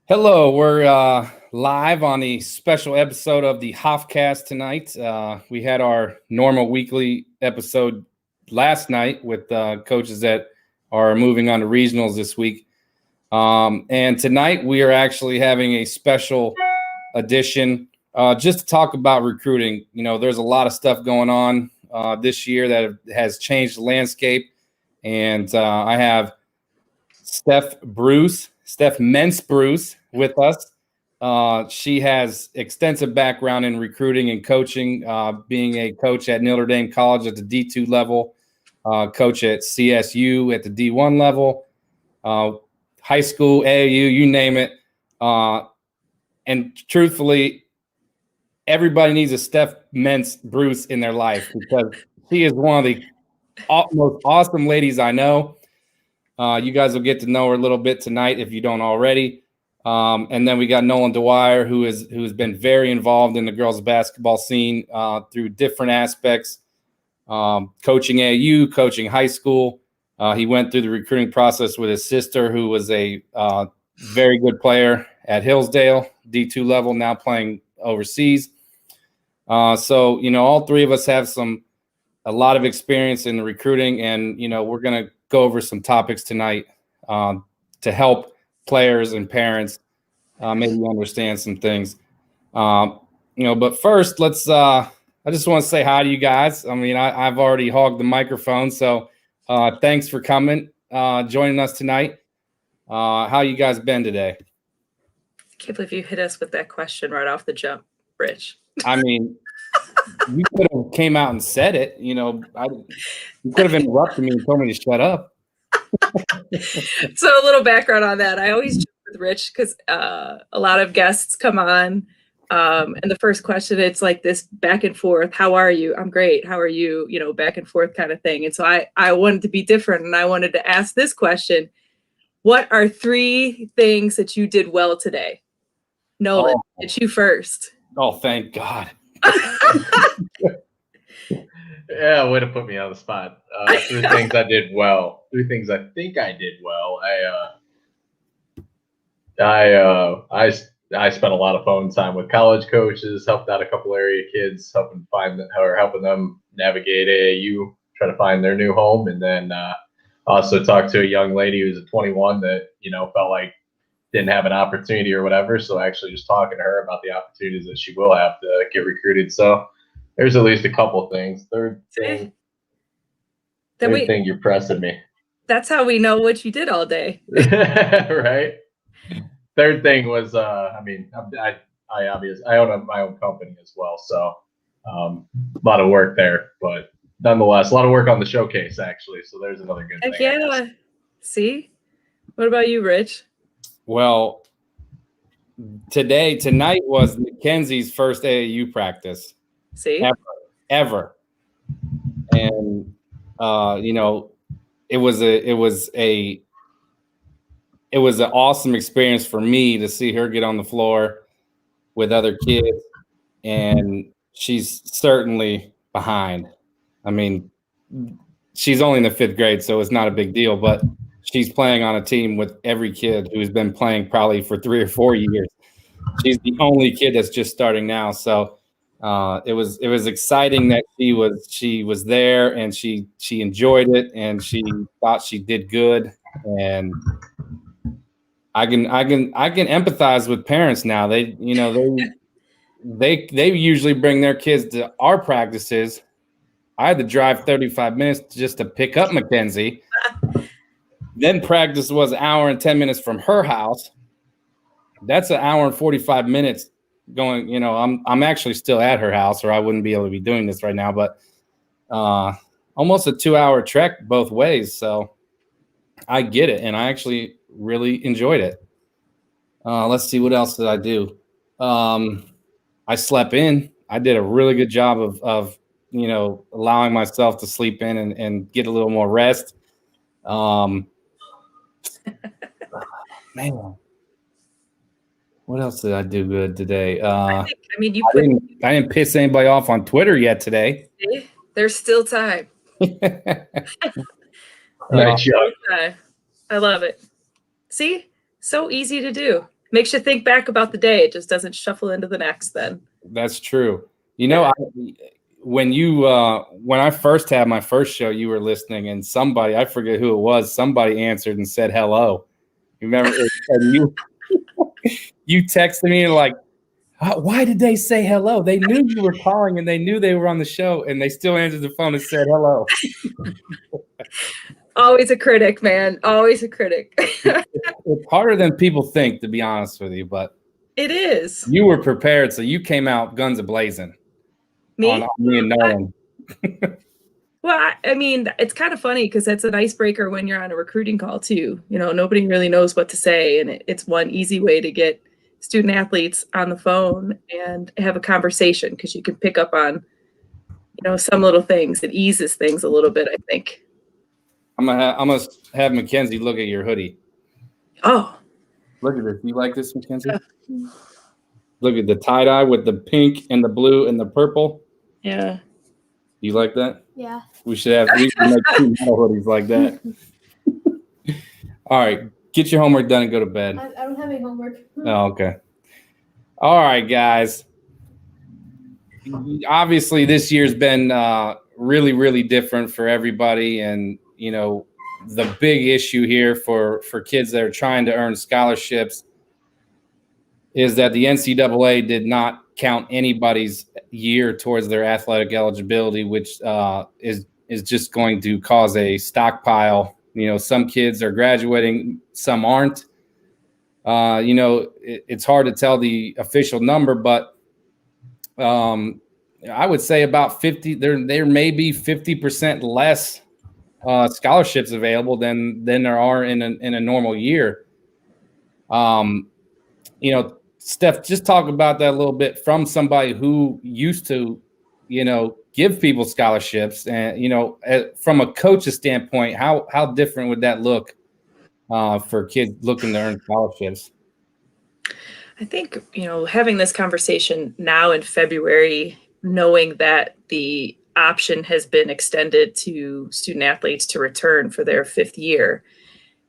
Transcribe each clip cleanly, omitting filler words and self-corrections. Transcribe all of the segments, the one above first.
Hello, we're live on the special episode of the Hofcast tonight. We had our normal weekly episode last night with coaches that are moving on to regionals this week. And tonight we are actually having a special edition just to talk about recruiting. You know, there's a lot of stuff going on this year that has changed the landscape. And I have Steph Mentz-Bruce with us. She has extensive background in recruiting and coaching, being a coach at Notre Dame College at the D2 level, coach at CSU at the D1 level, high school, AAU, you name it. And truthfully, everybody needs a Steph Mentz-Bruce in their life because she is one of the most awesome ladies I know. You guys will get to know her a little bit tonight if you don't already. And then we got Nolan Dwyer, who has been very involved in the girls' basketball scene through different aspects, coaching AAU, coaching high school. He went through the recruiting process with his sister, who was a very good player at Hillsdale, D2 level, now playing overseas. So, you know, all three of us have a lot of experience in the recruiting, and, you know, we're going to go over some topics tonight to help players and parents maybe understand some things. But first, I just want to say hi to you guys. I mean, I've already hogged the microphone, so thanks for coming, joining us tonight. How you guys been today? I can't believe you hit us with that question right off the jump, Rich. I mean, you could have came out and said it. You know, you could have interrupted me and told me to shut up. So a little background on that. I always joke with Rich because a lot of guests come on, and the first question, it's like this back and forth. How are you? I'm great. How are you? You know, back and forth kind of thing. And so I wanted to be different, and I wanted to ask this question. What are 3 things that you did well today? Nolan, it's you first. Oh, thank God. Yeah, way to put me on the spot. 3 things I did well. 3 things I think I did well. I spent a lot of phone time with college coaches, helped out a couple area kids, helping them navigate AAU, try to find their new home, and then also talked to a young lady who's a 21 that, you know, felt like didn't have an opportunity or whatever. So actually just talking to her about the opportunities that she will have to get recruited. So there's at least a couple things. Third thing you're pressing me. That's how we know what you did all day. Right. Third thing was, I own my own company as well. So a lot of work there, but nonetheless, a lot of work on the showcase actually. So there's another good thing. Yeah. See? What about you, Rich? Well, tonight was Mackenzie's first AAU practice. See? Ever. And you know, it was an awesome experience for me to see her get on the floor with other kids, and she's certainly behind. I mean, she's only in the 5th grade, so it's not a big deal, but she's playing on a team with every kid who's been playing probably for 3 or 4 years. She's the only kid that's just starting now. So it was exciting that she was there, and she enjoyed it, and she thought she did good. And I can empathize with parents now. They usually bring their kids to our practices. I had to drive 35 minutes just to pick up Mackenzie. Then practice was an hour and 10 minutes from her house. That's an hour and 45 minutes going. You know, I'm actually still at her house, or I wouldn't be able to be doing this right now. But almost a 2-hour trek both ways. So I get it, and I actually really enjoyed it. Let's see, what else did I do? I slept in. I did a really good job of you know, allowing myself to sleep in and get a little more rest. Man, what else did I do good today? I didn't piss anybody off on Twitter yet today. There's still time. Nice job. I love it. See, so easy to do. makes you think back about the day. It just doesn't shuffle into the next then. That's true. You know, when I first had my first show, you were listening, and somebody, I forget who it was, somebody answered and said hello. You remember? And you texted me and like, why did they say hello? They knew you were calling and they knew they were on the show, and they still answered the phone and said hello. Always a critic, man. Always a critic. It's harder than people think, to be honest with you, but it is. You were prepared, so you came out guns a-blazing. Me? On me and Nolan. Well, I mean, it's kind of funny because that's an icebreaker when you're on a recruiting call too. You know, nobody really knows what to say, and it's one easy way to get student athletes on the phone and have a conversation because you can pick up on, you know, some little things. It eases things a little bit, I think. I'm gonna have Mackenzie look at your hoodie. Oh, look at this. You like this, Mackenzie? Yeah. Look at the tie-dye with the pink and the blue and the purple. Yeah. You like that? Yeah. We should make 2 model hoodies like that. All right. Get your homework done and go to bed. I don't have any homework. Oh, okay. All right, guys. Obviously, this year's been really, really different for everybody. And, you know, the big issue here for kids that are trying to earn scholarships is that the NCAA did not count anybody's year towards their athletic eligibility, which is just going to cause a stockpile. You know, some kids are graduating, some aren't. You know, it's hard to tell the official number, but I would say about 50. There may be 50% less scholarships available than there are in a normal year. You know, Steph, just talk about that a little bit from somebody who used to, you know, give people scholarships, and, you know, from a coach's standpoint, how different would that look for kids looking to earn scholarships? I think, you know, having this conversation now in February, knowing that the option has been extended to student athletes to return for their 5th year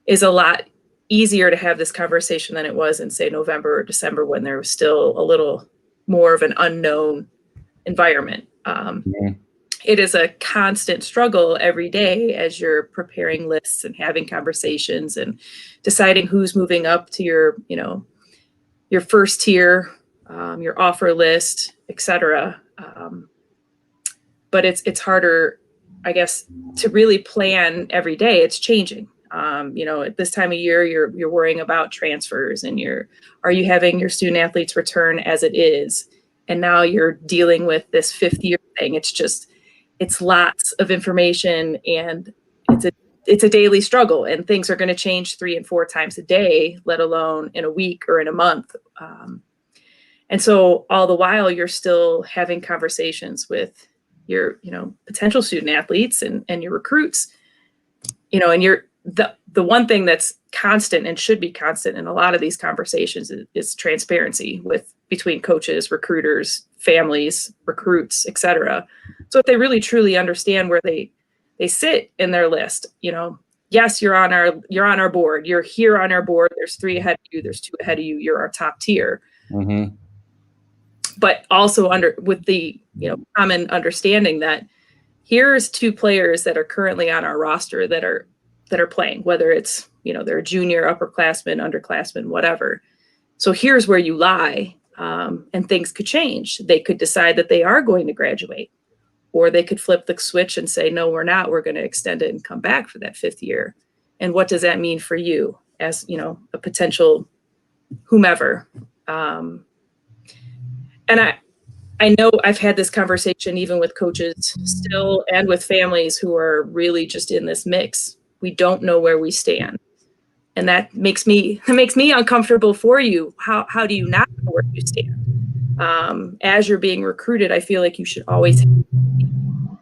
is a lot easier to have this conversation than it was in, say, November or December, when there was still a little more of an unknown environment. It is a constant struggle every day as you're preparing lists and having conversations and deciding who's moving up to your, you know, your first tier, your offer list, etc. But it's harder, I guess, to really plan every day. It's changing. You know, at this time of year, you're worrying about transfers, and are you having your student athletes return as it is? And now you're dealing with this 5th year thing. It's lots of information, and it's a daily struggle, and things are going to change 3 and 4 times a day, let alone in a week or in a month. And so all the while you're still having conversations with your, you know, potential student athletes and your recruits, you know, and the one thing that's constant and should be constant in a lot of these conversations is transparency between coaches, recruiters, families, recruits, etc. So if they really truly understand where they sit in their list, you know, yes, you're on our board, you're here on our board, there's 3 ahead of you, there's 2 ahead of you, you're our top tier. Mm-hmm. But also with the, you know, common understanding that here's 2 players that are currently on our roster that are playing, whether it's, you know, they're a junior, upperclassman, underclassman, whatever. So here's where you lie, and things could change. They could decide that they are going to graduate, or they could flip the switch and say, no, we're not. We're going to extend it and come back for that 5th year. And what does that mean for you as, you know, a potential whomever? And I know I've had this conversation even with coaches still, and with families who are really just in this mix. We don't know where we stand. And that makes me uncomfortable for you. How do you not know where you stand? As you're being recruited, I feel like you should always have a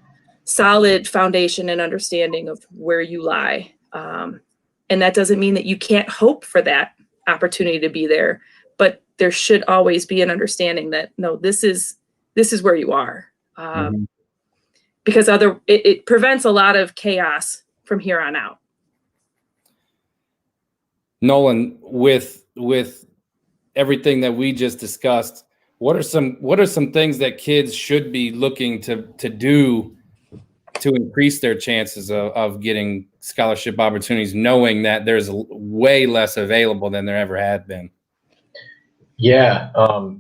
solid foundation and understanding of where you lie. And that doesn't mean that you can't hope for that opportunity to be there, but there should always be an understanding that, no, this is where you are. Because it prevents a lot of chaos from here on out. Nolan, with everything that we just discussed, what are some things that kids should be looking to do to increase their chances of getting scholarship opportunities, knowing that there's way less available than there ever had been? Yeah,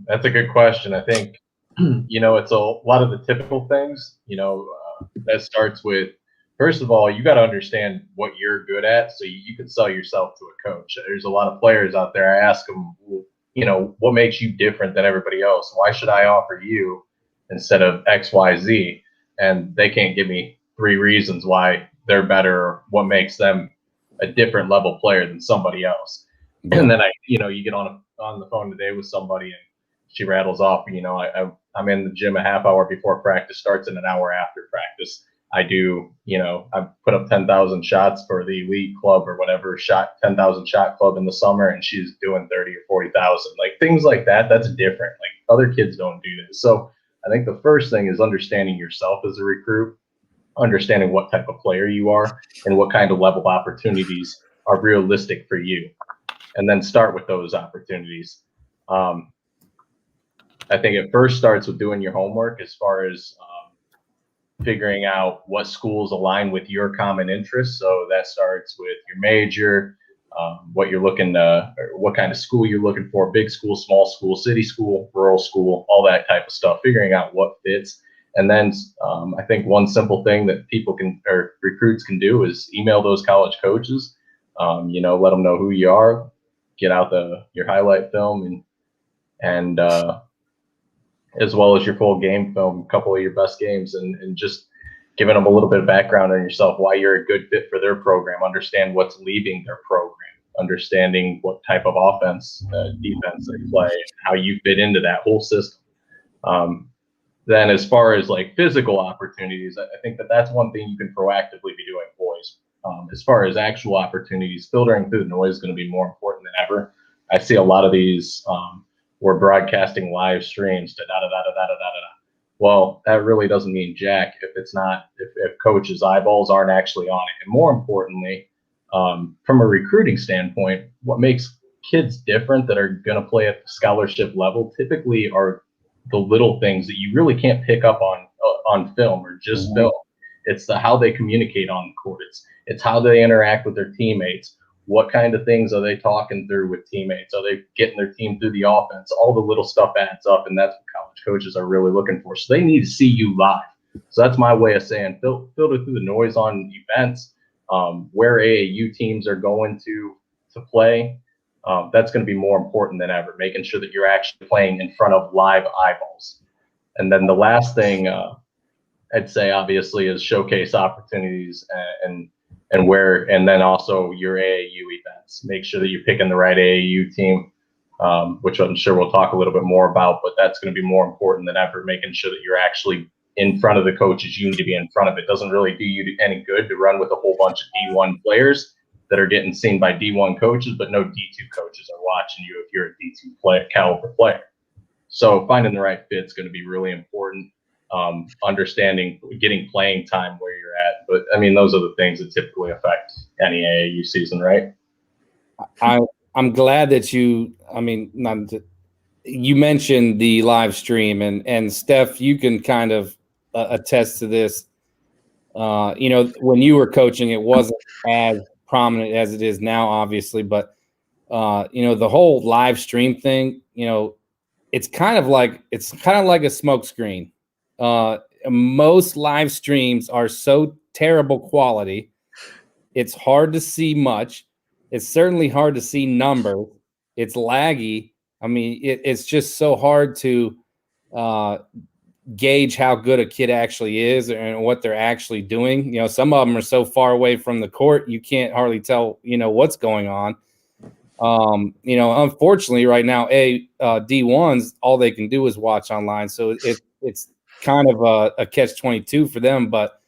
that's a good question. I think, it's a lot of the typical things, that starts with, first of all, you got to understand what you're good at so you can sell yourself to a coach. There's a lot of players out there. I ask them, what makes you different than everybody else? Why should I offer you instead of X, Y, Z? And they can't give me 3 reasons why they're better or what makes them a different level player than somebody else. Yeah. And then you get on the phone today with somebody and she rattles off, I'm in the gym a half hour before practice starts and an hour after practice. I do, I put up 10,000 shots for the elite club or whatever 10,000 shot club in the summer, and she's doing 30 or 40,000, like things like that. That's different. Like other kids don't do this. So I think the first thing is understanding yourself as a recruit, understanding what type of player you are and what kind of level opportunities are realistic for you. And then start with those opportunities. I think it first starts with doing your homework as far as figuring out what schools align with your common interests. So that starts with your major, what you're looking or what kind of school you're looking for, big school, small school, city school, rural school, all that type of stuff, figuring out what fits. And then I think one simple thing that recruits can do is email those college coaches, let them know who you are, get out your highlight film and as well as your full game film, a couple of your best games, and just giving them a little bit of background on yourself, why you're a good fit for their program, understand what's leaving their program, understanding what type of offense, defense they play, how you fit into that whole system. Then as far as like physical opportunities, I think that's one thing you can proactively be doing, boys. As far as actual opportunities, filtering through the noise is going to be more important than ever. I see a lot of these, we're broadcasting live streams to da-da-da-da-da-da-da-da. Well, that really doesn't mean jack if coaches' eyeballs aren't actually on it. And more importantly, from a recruiting standpoint, what makes kids different that are going to play at the scholarship level typically are the little things that you really can't pick up on film or just film. It's how they communicate on the court. It's how they interact with their teammates. What kind of things are they talking through with teammates? Are they getting their team through the offense? All the little stuff adds up, and that's what college coaches are really looking for. So they need to see you live. So that's my way of saying filter through the noise on events, where AAU teams are going to play. That's going to be more important than ever, making sure that you're actually playing in front of live eyeballs. And then the last thing I'd say, obviously, is showcase opportunities and then also your AAU events. Make sure that you're picking the right AAU team, which I'm sure we'll talk a little bit more about, but that's going to be more important than ever, making sure that you're actually in front of the coaches you need to be in front of. It doesn't really do you any good to run with a whole bunch of D1 players that are getting seen by D1 coaches, but no D2 coaches are watching you if you're a D2 caliber player. So finding the right fit is going to be really important. Understanding, getting playing time where you're at. But I mean, those are the things that typically affect any AAU season, right? I'm glad that you mentioned the live stream, and Steph, you can kind of attest to this. When you were coaching, it wasn't as prominent as it is now, obviously, but the whole live stream thing, it's kind of like a smokescreen. Most live streams are so terrible quality. It's hard to see much. It's certainly hard to see numbers. It's laggy. I mean, it's just so hard to gauge how good a kid actually is and what they're actually doing. Some of them are so far away from the court, you can't hardly tell, what's going on. Unfortunately right now, D1s, all they can do is watch online. So it's kind of a catch-22 for them, but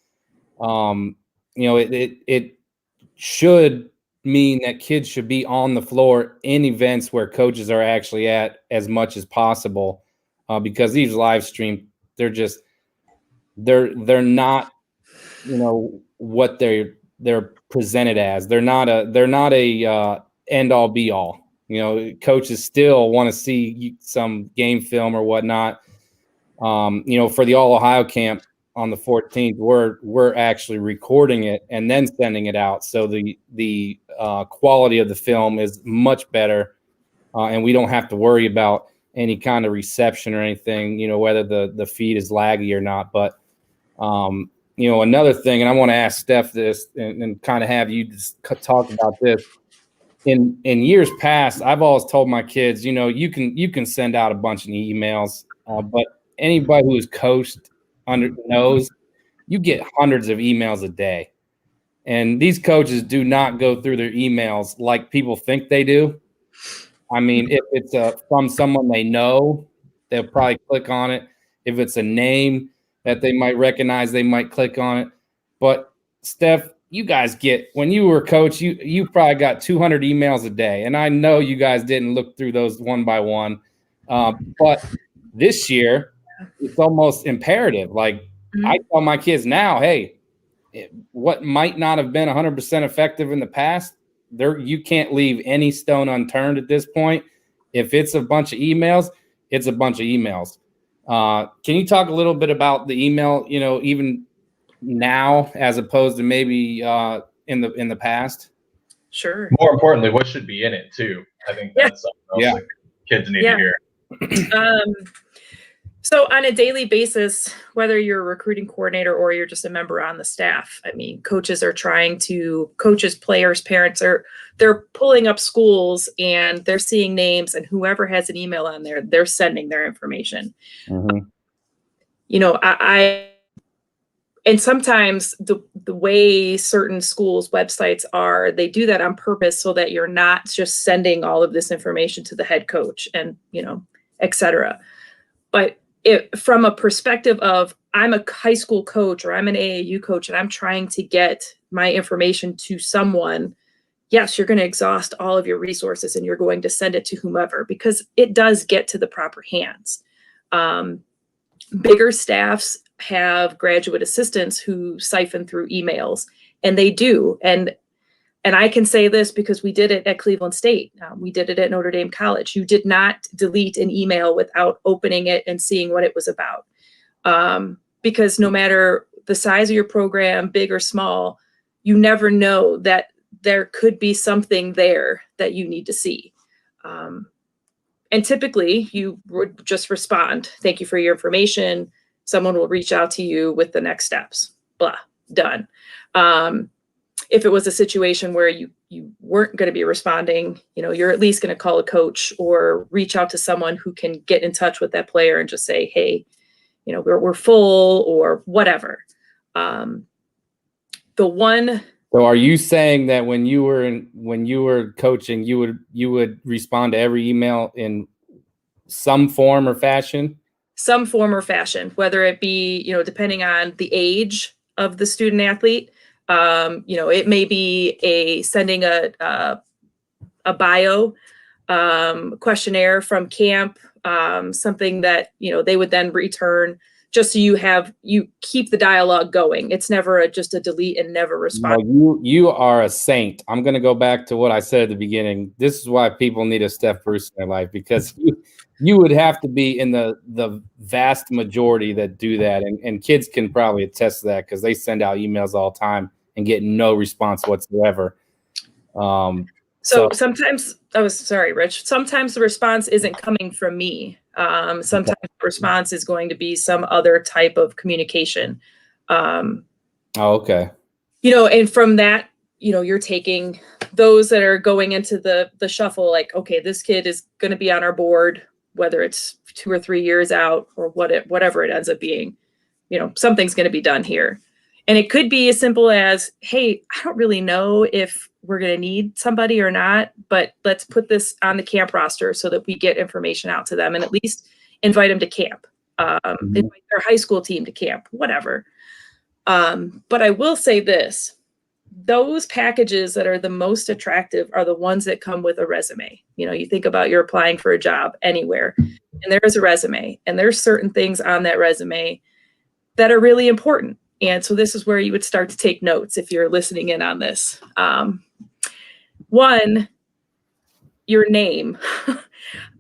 it should mean that kids should be on the floor in events where coaches are actually at as much as possible, because these live stream, they're not, what they're presented as. They're not a end all be all. Coaches still want to see some game film or whatnot. For the All Ohio camp on the 14th, we're actually recording it and then sending it out. So the quality of the film is much better, and we don't have to worry about any kind of reception or anything, whether the feed is laggy or not. But, another thing, and I want to ask Steph this and kind of have you just talk about this. In years past, I've always told my kids, you can send out a bunch of emails, but anybody who is coached knows you get hundreds of emails a day. And these coaches do not go through their emails like people think they do. I mean, if it's from someone they know, they'll probably click on it. If it's a name that they might recognize, they might click on it. But Steph, you guys when you were coach, you probably got 200 emails a day. And I know you guys didn't look through those one by one. But this year, it's almost imperative. Like I tell my kids now, hey, what might not have been 100% effective in the past, you can't leave any stone unturned at this point. If it's a bunch of emails, it's a bunch of emails. Can you talk a little bit about the email, even now as opposed to maybe in the past? Sure. More importantly, what should be in it too? I think that's something else that kids need to hear. So on a daily basis, whether you're a recruiting coordinator or you're just a member on the staff, I mean, coaches, players, parents they're pulling up schools and they're seeing names, and whoever has an email on there, they're sending their information. Mm-hmm. And sometimes the way certain schools' websites are, they do that on purpose so that you're not just sending all of this information to the head coach and, et cetera. But from a perspective of, I'm a high school coach or I'm an AAU coach and I'm trying to get my information to someone, yes, you're going to exhaust all of your resources and you're going to send it to whomever, because it does get to the proper hands. Bigger staffs have graduate assistants who siphon through emails, and they do. And I can say this because we did it at Cleveland State. We did it at Notre Dame College. You did not delete an email without opening it and seeing what it was about. Because no matter the size of your program, big or small, you never know that there could be something there that you need to see. And typically you would just respond, thank you for your information. Someone will reach out to you with the next steps, blah, done. If it was a situation where you weren't going to be responding, you're at least going to call a coach or reach out to someone who can get in touch with that player and just say, hey, we're full or whatever. So are you saying that when you were coaching, you would respond to every email in some form or fashion? Some form or fashion, whether it be, depending on the age of the student athlete. It may be sending a bio questionnaire from camp, something that, they would then return, just so you keep the dialogue going. It's never just a delete and never respond. No, you are a saint. I'm going to go back to what I said at the beginning. This is why people need a Steph Bruce in their life, because you would have to be in the vast majority that do that. And kids can probably attest to that because they send out emails all the time and get no response whatsoever. So sometimes, sorry, Rich, sometimes the response isn't coming from me. Sometimes the response is going to be some other type of communication. Okay. And from that, you're taking those that are going into the shuffle, like, okay, this kid is going to be on our board, whether it's 2 or 3 years out or whatever it ends up being, something's going to be done here. And it could be as simple as, hey, I don't really know if we're going to need somebody or not, but let's put this on the camp roster so that we get information out to them and at least invite them to camp, invite their high school team to camp, whatever. But I will say this, those packages that are the most attractive are the ones that come with a resume. You think about you're applying for a job anywhere and there's a resume and there's certain things on that resume that are really important. And so this is where you would start to take notes if you're listening in on this. One, your name,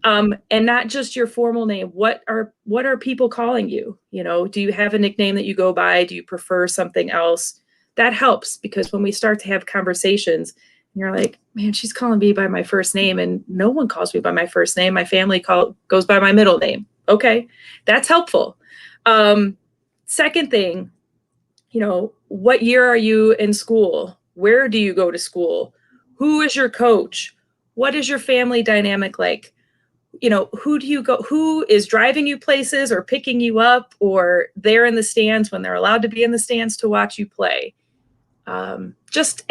and not just your formal name. What are people calling you? You know, do you have a nickname that you go by? Do you prefer something else? That helps, because when we start to have conversations, and you're like, man, she's calling me by my first name, and no one calls me by my first name. My family goes by my middle name. Okay, that's helpful. Second thing, you know, what year are you in school? Where do you go to school? Who is your coach? What is your family dynamic like? You know, who is driving you places or picking you up, or they're in the stands when they're allowed to be in the stands to watch you play? Just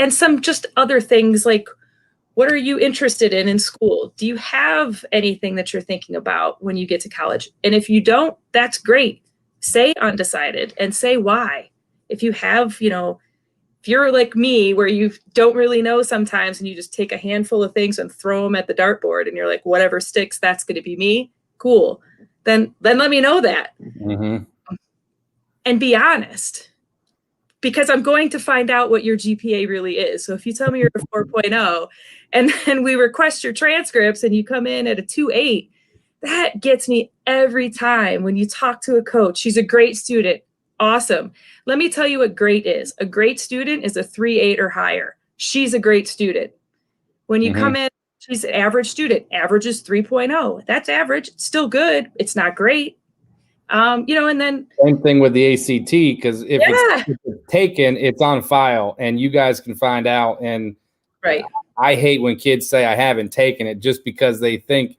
other things like, what are you interested in school? Do you have anything that you're thinking about when you get to college? And if you don't, that's great. Say undecided and say why. If you have, you know, if you're like me, where you don't really know sometimes and you just take a handful of things and throw them at the dartboard and you're like, whatever sticks, that's going to be me. Cool. Then let me know that. Mm-hmm. And be honest, because I'm going to find out what your GPA really is. So if you tell me you're a 4.0 and then we request your transcripts and you come in at a 2.8, that gets me every time. When you talk to a coach, she's a great student. Awesome. Let me tell you what great is. A great student is a 3.8 or higher. She's a great student. When you come in, she's an average student. Average is 3.0. That's average. It's still good. It's not great. You know, and then same thing with the ACT, because if it's taken, it's on file and you guys can find out. And right. I hate when kids say I haven't taken it just because they think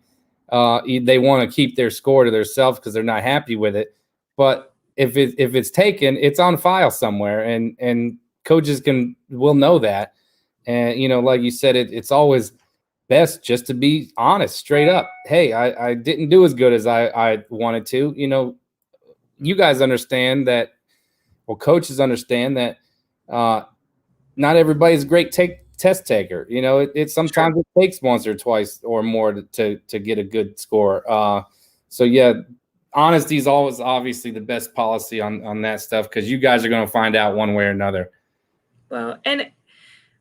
they want to keep their score to themselves because they're not happy with it. But if it's taken, it's on file somewhere, and coaches will know that. And, you know, like you said, it's always best just to be honest, straight up. Hey, I didn't do as good as I wanted to. You know, you guys understand that, well, coaches understand that not everybody's a great test taker. You know, it sometimes it takes once or twice or more to get a good score. So yeah, honesty is always obviously the best policy on that stuff, because you guys are going to find out one way or another. Well, and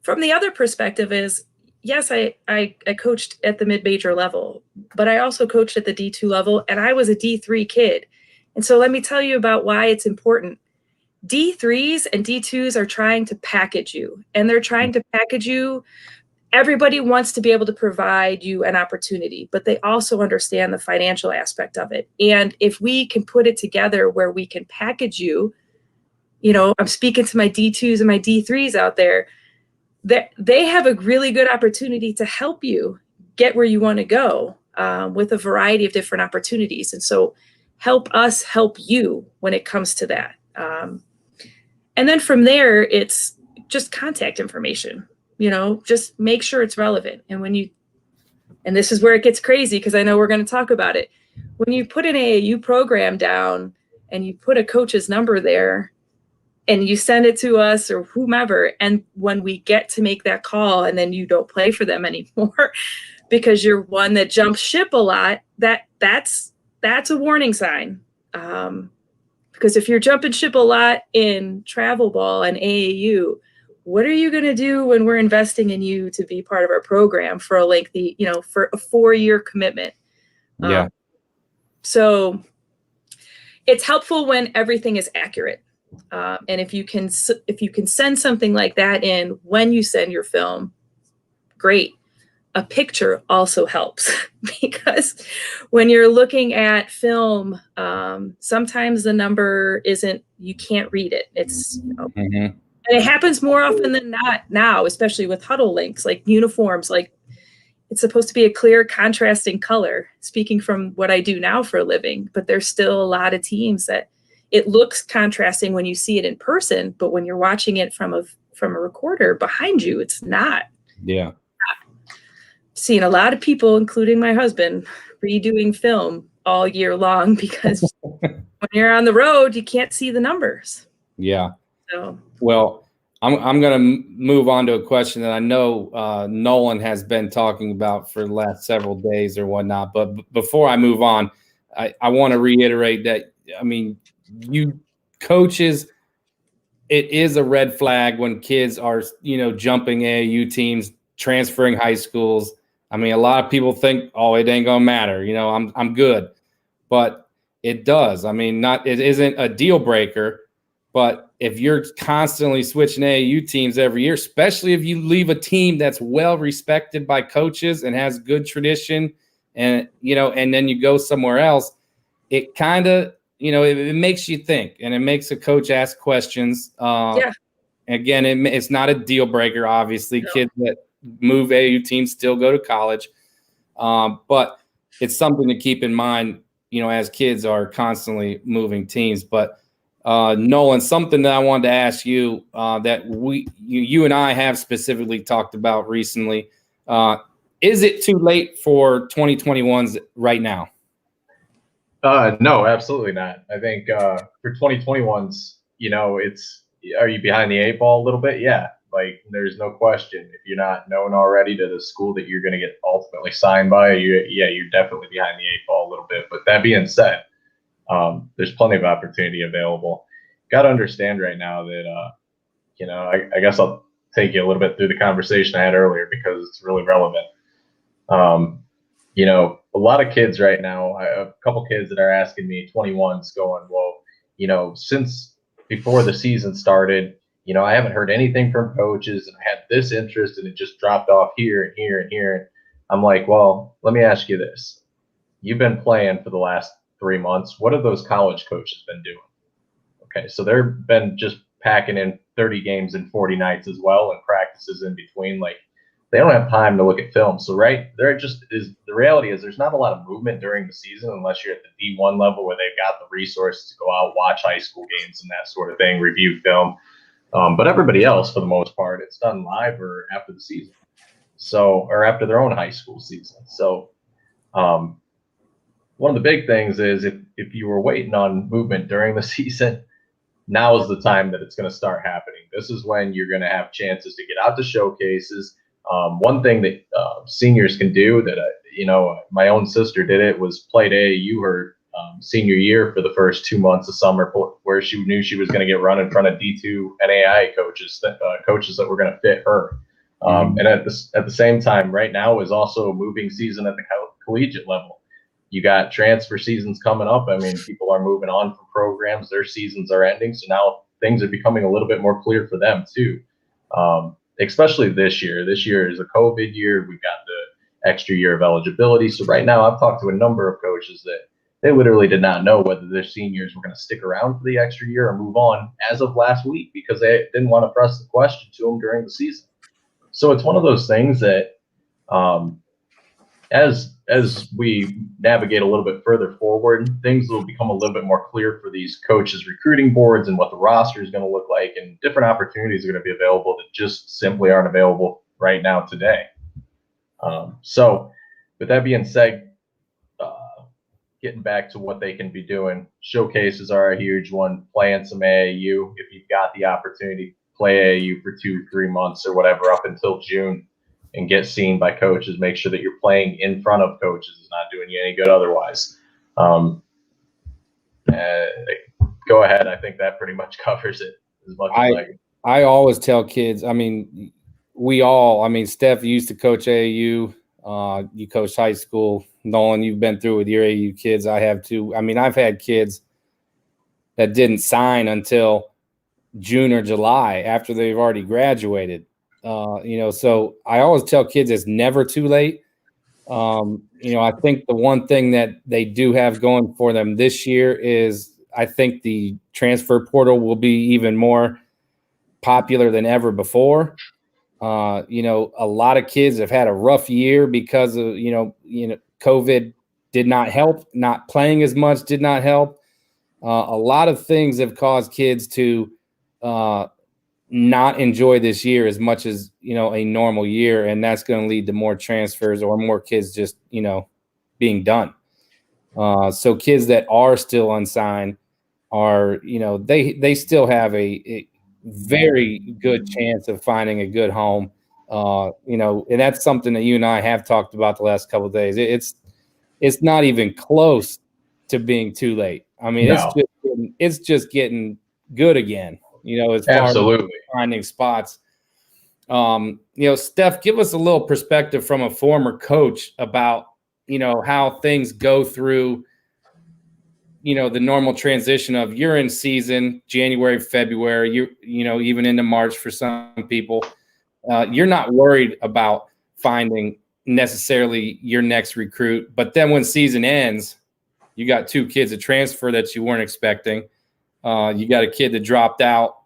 from the other perspective is, yes, I coached at the mid-major level, but I also coached at the D2 level, and I was a D3 kid. And so let me tell you about why it's important. D3s and D2s are trying to package you, and they're trying to package you. Everybody wants to be able to provide you an opportunity, but they also understand the financial aspect of it. And if we can put it together where we can package you, you know, I'm speaking to my D2s and my D3s out there, that they have a really good opportunity to help you get where you want to go, with a variety of different opportunities. And so help us help you when it comes to that. And then from there, it's just contact information, you know, just make sure it's relevant. And and this is where it gets crazy, because I know we're going to talk about it. When you put an AAU program down and you put a coach's number there and you send it to us or whomever, and when we get to make that call and then you don't play for them anymore because you're one that jumps ship a lot, that's a warning sign. Because if you're jumping ship a lot in travel ball and AAU, what are you going to do when we're investing in you to be part of our program for a lengthy, you know, for a 4-year commitment? Yeah. So it's helpful when everything is accurate. And if you can send something like that in when you send your film, great. A picture also helps, because when you're looking at film, sometimes the number you can't read it. It's, you know, and it happens more often than not now, especially with huddle links, like uniforms, like it's supposed to be a clear contrasting color, speaking from what I do now for a living, but there's still a lot of teams that it looks contrasting when you see it in person, but when you're watching it from a recorder behind you, it's not. Yeah. Seen a lot of people, including my husband, redoing film all year long because when you're on the road, you can't see the numbers. Yeah. So, well, I'm going to move on to a question that I know Nolan has been talking about for the last several days or whatnot. But before I move on, I want to reiterate that, I mean, you coaches, it is a red flag when kids are, you know, jumping AAU teams, transferring high schools. I mean, a lot of people think, oh, it ain't gonna matter. I'm good, but it does. I mean, it isn't a deal breaker, but if you're constantly switching AAU teams every year, especially if you leave a team that's well respected by coaches and has good tradition, and then you go somewhere else, it kind of, it makes you think, and it makes a coach ask questions. Yeah. Again, it's not a deal breaker. Obviously, No. Kids that move AAU teams still go to college, but it's something to keep in mind, as kids are constantly moving teams. But Nolan, something that I wanted to ask you that you and I have specifically talked about recently. Is it too late for 2021s right now? No, absolutely not. I think for 2021s, are you behind the eight ball a little bit? Yeah, like there's no question. If you're not known already to the school that you're going to get ultimately signed by, you're definitely behind the eight ball a little bit. But that being said, there's plenty of opportunity available. Got to understand right now that I guess I'll take you a little bit through the conversation I had earlier because it's really relevant. A lot of kids right now, I have a couple kids that are asking me, 21s, going, well, since before the season started, I haven't heard anything from coaches, and I had this interest, and it just dropped off here and here and here. And I'm like, well, let me ask you this. You've been playing for the last 3 months. What have those college coaches been doing? Okay, so they've been just packing in 30 games in 40 nights as well, and practices in between. Like, they don't have time to look at film. So the reality is there's not a lot of movement during the season unless you're at the D1 level where they've got the resources to go out, watch high school games and that sort of thing, review film. But everybody else, for the most part, it's done live or after the season. Or after their own high school season. So one of the big things is if you were waiting on movement during the season, now is the time that it's going to start happening. This is when you're going to have chances to get out to showcases. One thing that seniors can do that, my own sister did it, was played AAU her senior year for the first 2 months of summer, where she knew she was going to get run in front of D2 NAIA coaches that were going to fit her. And at the same time, right now is also a moving season at the collegiate level. You got transfer seasons coming up. I mean, people are moving on from programs. Their seasons are ending. So now things are becoming a little bit more clear for them too. Especially this year. This year is a COVID year. We've got the extra year of eligibility. So right now I've talked to a number of coaches that they literally did not know whether their seniors were going to stick around for the extra year or move on as of last week because they didn't want to press the question to them during the season. So it's one of those things that as we navigate a little bit further forward, things will become a little bit more clear for these coaches' recruiting boards and what the roster is going to look like, and different opportunities are going to be available that just simply aren't available right now today. So with that being said, getting back to what they can be doing, showcases are a huge one. Playing some AAU, if you've got the opportunity, play AAU for 2-3 months or whatever up until June and get seen by coaches. Make sure that you're playing in front of coaches. It's not doing you any good otherwise. Go ahead. I think that pretty much covers it as much as I always tell kids, I mean, Steph used to coach AAU. You coach high school. Nolan, you've been through with your AAU kids. I have too. I mean, I've had kids that didn't sign until June or July after they've already graduated. So I always tell kids it's never too late. I think the one thing that they do have going for them this year is I think the transfer portal will be even more popular than ever before. A lot of kids have had a rough year because of, COVID did not help. Not playing as much did not help. A lot of things have caused kids to not enjoy this year as much as, a normal year. And that's going to lead to more transfers or more kids just, being done. So kids that are still unsigned are, they still have a very good chance of finding a good home. And that's something that you and I have talked about the last couple of days. It's not even close to being too late. I mean, No. it's just getting good again. As far Absolutely as finding spots. Steph, give us a little perspective from a former coach about, how things go through, the normal transition of you're in season, January, February, even into March for some people. You're not worried about finding necessarily your next recruit. But then when season ends, you got 2 kids that transfer that you weren't expecting. You got a kid that dropped out,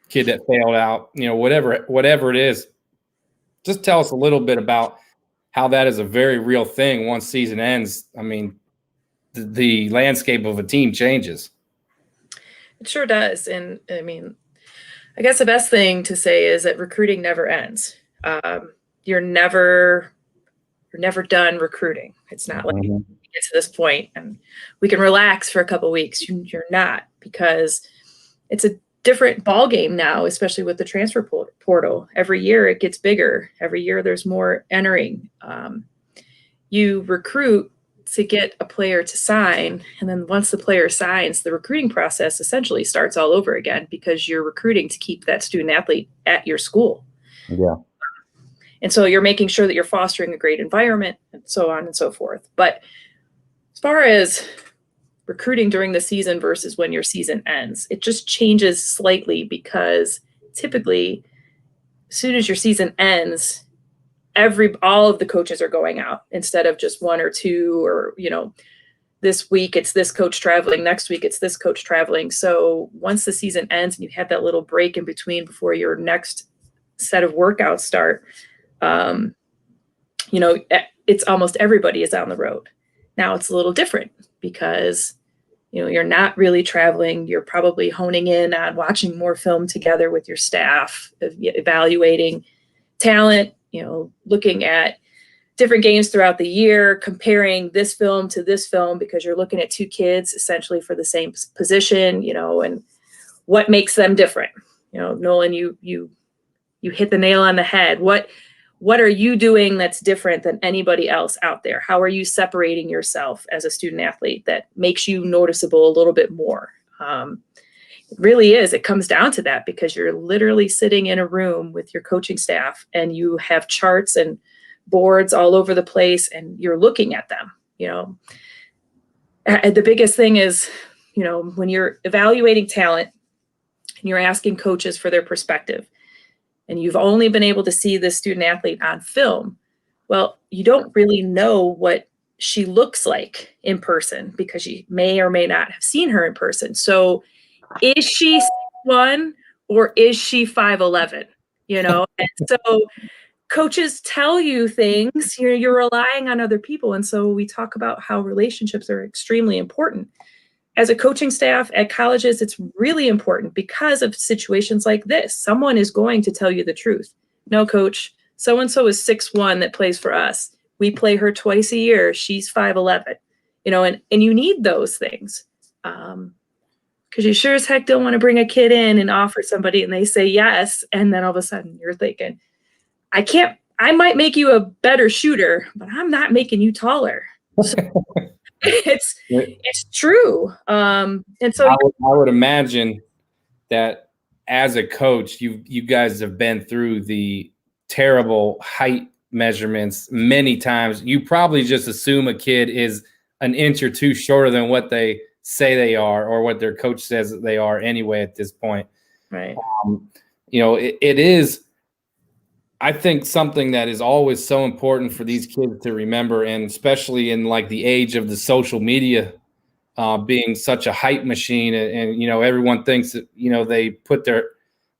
kid that failed out, whatever it is. Just tell us a little bit about how that is a very real thing once season ends. I mean, the landscape of a team changes. It sure does. And I mean, I guess the best thing to say is that recruiting never ends. You're never done recruiting. It's not like you get to this point and we can relax for a couple of weeks. You're not, because it's a different ball game now, especially with the transfer portal. Every year it gets bigger. Every year there's more entering. You recruit to get a player to sign, and then once the player signs, the recruiting process essentially starts all over again, because you're recruiting to keep that student athlete at your school. Yeah. And so you're making sure that you're fostering a great environment, and so on and so forth. But as far as recruiting during the season versus when your season ends, it just changes slightly, because typically as soon as your season ends, all of the coaches are going out instead of just 1 or 2, or, this week it's this coach traveling, next week it's this coach traveling. So once the season ends and you have that little break in between before your next set of workouts start, it's almost everybody is on the road. Now it's a little different because, you're not really traveling. You're probably honing in on watching more film together with your staff, evaluating talent, looking at different games throughout the year, comparing this film to this film, because you're looking at 2 kids essentially for the same position, and what makes them different. Nolan, you hit the nail on the head. What are you doing that's different than anybody else out there? How are you separating yourself as a student athlete that makes you noticeable a little bit more? It really is. It comes down to that, because you're literally sitting in a room with your coaching staff and you have charts and boards all over the place and you're looking at them. The biggest thing is, when you're evaluating talent and you're asking coaches for their perspective, and you've only been able to see this student athlete on film, well, you don't really know what she looks like in person, because you may or may not have seen her in person. So is she 6'1" or is she 5'11"? And so coaches tell you things, you're relying on other people. And so we talk about how relationships are extremely important. As a coaching staff at colleges, it's really important because of situations like this. Someone is going to tell you the truth. No, coach, so-and-so is 6'1" that plays for us. We play her twice a year. She's 5'11", and you need those things. Because you sure as heck don't want to bring a kid in and offer somebody and they say yes. And then all of a sudden you're thinking, I might make you a better shooter, but I'm not making you taller. So it's true. And so I would imagine that as a coach, you guys have been through the terrible height measurements many times. You probably just assume a kid is an inch or 2 shorter than what they say they are, or what their coach says that they are anyway at this point. Right. It is, I think, something that is always so important for these kids to remember, and especially in like the age of the social media being such a hype machine, and everyone thinks that they put their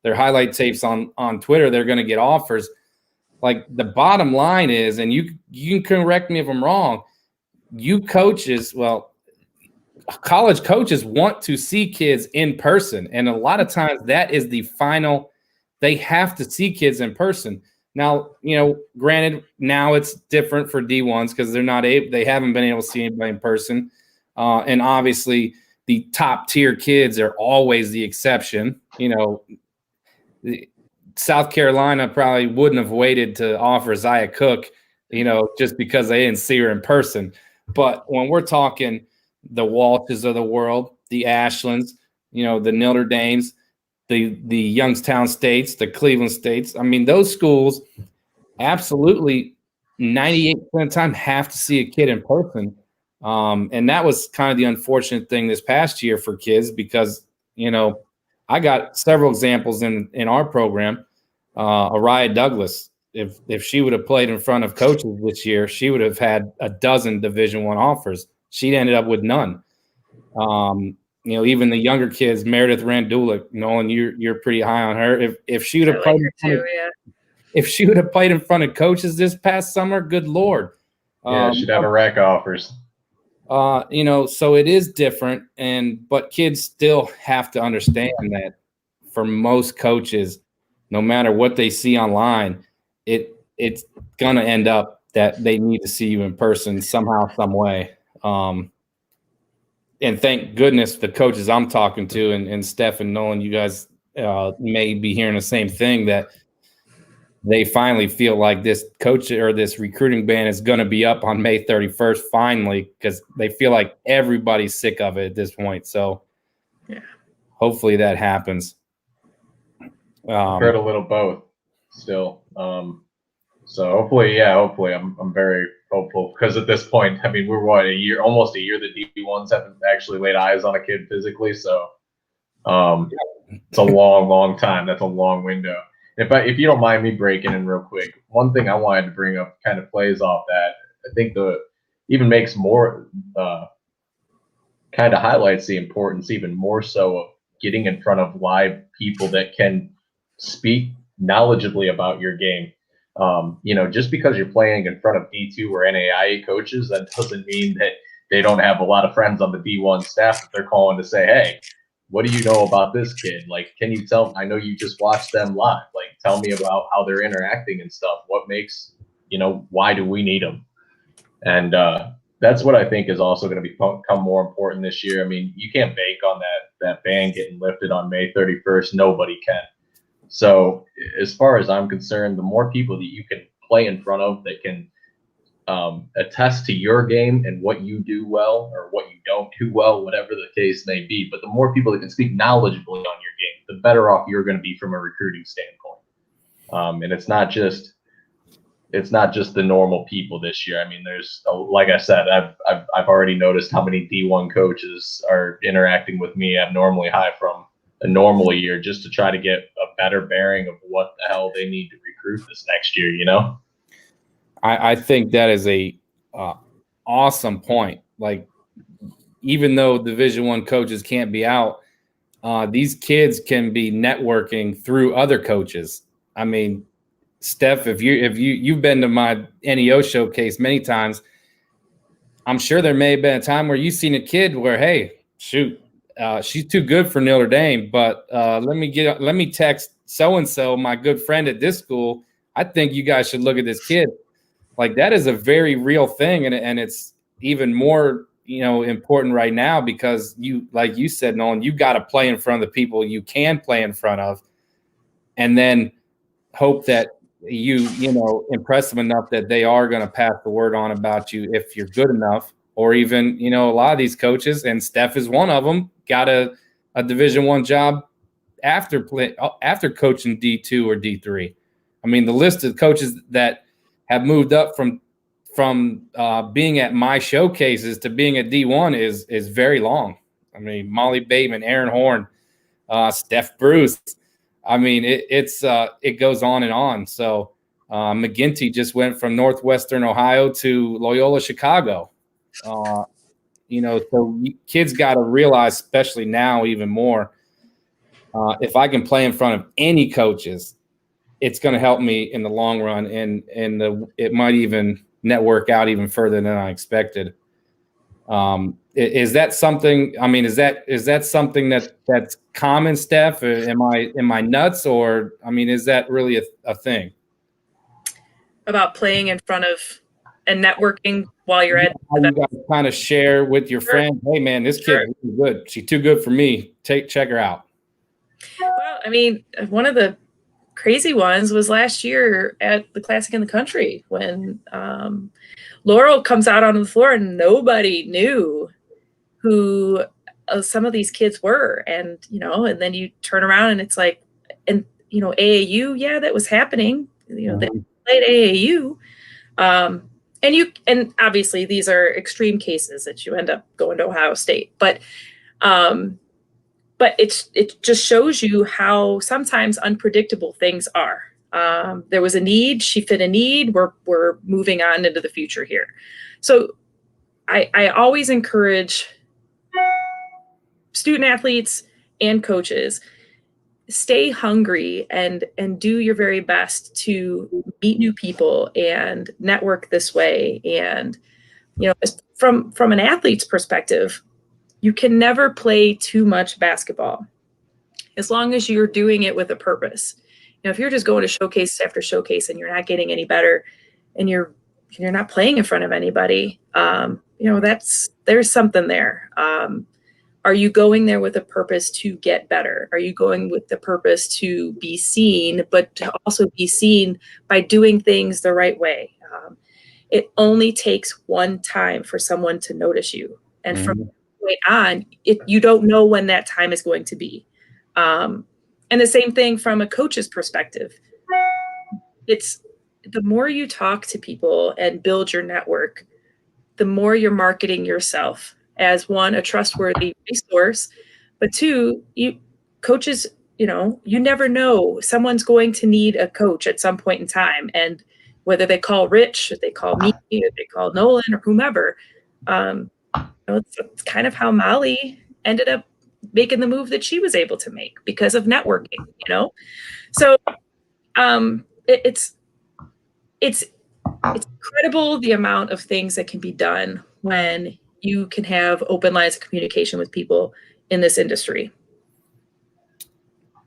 highlight tapes on Twitter, they're going to get offers. Like, the bottom line is, and you can correct me if I'm wrong, you coaches, college coaches want to see kids in person, and a lot of times that is the final. They have to see kids in person. Now, granted, now it's different for D1s because they haven't been able to see anybody in person. And obviously the top tier kids are always the exception. South Carolina probably wouldn't have waited to offer Zia Cook, just because they didn't see her in person. But when we're talking the Walshes of the world, the Ashlands, the Notre Dames, the Youngstown States, the Cleveland States. I mean, those schools absolutely 98% of the time have to see a kid in person. And that was kind of the unfortunate thing this past year for kids because, I got several examples in our program. Araya Douglas, if she would have played in front of coaches this year, she would have had a dozen Division I offers. She ended up with none. Even the younger kids, Meredith Randulik, Nolan, you're pretty high on her. If she would have played if she would have played in front of coaches this past summer, good Lord. Yeah, she'd have a rack of offers. So it is different, but kids still have to understand that for most coaches, no matter what they see online, it's gonna end up that they need to see you in person somehow, some way. And thank goodness the coaches I'm talking to and Steph and Nolan, you guys may be hearing the same thing, that they finally feel like this coach or this recruiting ban is going to be up on May 31st, finally, because they feel like everybody's sick of it at this point. So hopefully that happens. I've heard a little both still. So hopefully I'm very hopeful, because at this point, I mean, we're almost a year that D1s haven't actually laid eyes on a kid physically. So it's a long time. That's a long window. If you don't mind me breaking in real quick, one thing I wanted to bring up kind of plays off that. I think even makes more kind of highlights the importance even more so of getting in front of live people that can speak knowledgeably about your game. Just because you're playing in front of D2 or NAIA coaches, that doesn't mean that they don't have a lot of friends on the D1 staff that they're calling to say, hey, what do you know about this kid? Like, can you I know you just watched them live. Like, tell me about how they're interacting and stuff. What makes, why do we need them? And that's what I think is also going to become more important this year. I mean, you can't bank on that ban getting lifted on May 31st. Nobody can. So as far as I'm concerned, the more people that you can play in front of that can attest to your game and what you do well or what you don't do well, whatever the case may be. But the more people that can speak knowledgeably on your game, the better off you're going to be from a recruiting standpoint. And it's not just the normal people this year. I mean, there's, like I said, I've already noticed how many D1 coaches are interacting with me abnormally high from a normal year, just to try to get a better bearing of what the hell they need to recruit this next year. I think that is a awesome point. Like, even though Division I coaches can't be out, these kids can be networking through other coaches. I mean, Steph, if you've been to my NEO showcase many times, I'm sure there may have been a time where you've seen a kid where, hey, shoot, she's too good for Notre Dame, but let me text so and so, my good friend at this school. I think you guys should look at this kid. Like, that is a very real thing, and it's even more important right now, because like you said, Nolan, you got to play in front of the people you can play in front of, and then hope that you impress them enough that they are going to pass the word on about you if you're good enough. Or even a lot of these coaches, and Steph is one of them, got a Division I job after coaching D2 or D3. I mean, the list of coaches that have moved up from being at my showcases to being at D1 is very long. I mean, Molly Bateman, Aaron Horn, Steph Bruce. I mean, it goes on and on. So McGinty just went from Northwestern Ohio to Loyola Chicago. So kids got to realize, especially now even more, if I can play in front of any coaches, it's going to help me in the long run, and it might even network out even further than I expected. Is that something? I mean, is that something that's common, Steph? Am I nuts, or I mean, is that really a thing? About playing in front of and networking while you're at you got to kind of share with your friend, hey man, this kid is good. She's too good for me. Check her out. Well, I mean, one of the crazy ones was last year at the Classic in the Country when Laurel comes out on the floor and nobody knew who some of these kids were, and and then you turn around and it's like, and AAU, yeah, that was happening. They played AAU, and obviously these are extreme cases that you end up going to Ohio State, but it just shows you how sometimes unpredictable things are. There was a need, she fit a need. We're moving on into the future here. So I always encourage student athletes and coaches, stay hungry and do your very best to meet new people and network this way. And from an athlete's perspective, you can never play too much basketball as long as you're doing it with a purpose. If you're just going to showcase after showcase and you're not getting any better and you're not playing in front of anybody, there's something there. Are you going there with a purpose to get better? Are you going with the purpose to be seen, but to also be seen by doing things the right way? It only takes one time for someone to notice you. And from that point on, you don't know when that time is going to be. And the same thing from a coach's perspective. It's the more you talk to people and build your network, the more you're marketing yourself as, one, a trustworthy resource, but two, coaches, you never know. Someone's going to need a coach at some point in time. And whether they call Rich, or they call me, or they call Nolan, or whomever, it's kind of how Molly ended up making the move that she was able to make because of networking, So it's incredible the amount of things that can be done when you can have open lines of communication with people in this industry.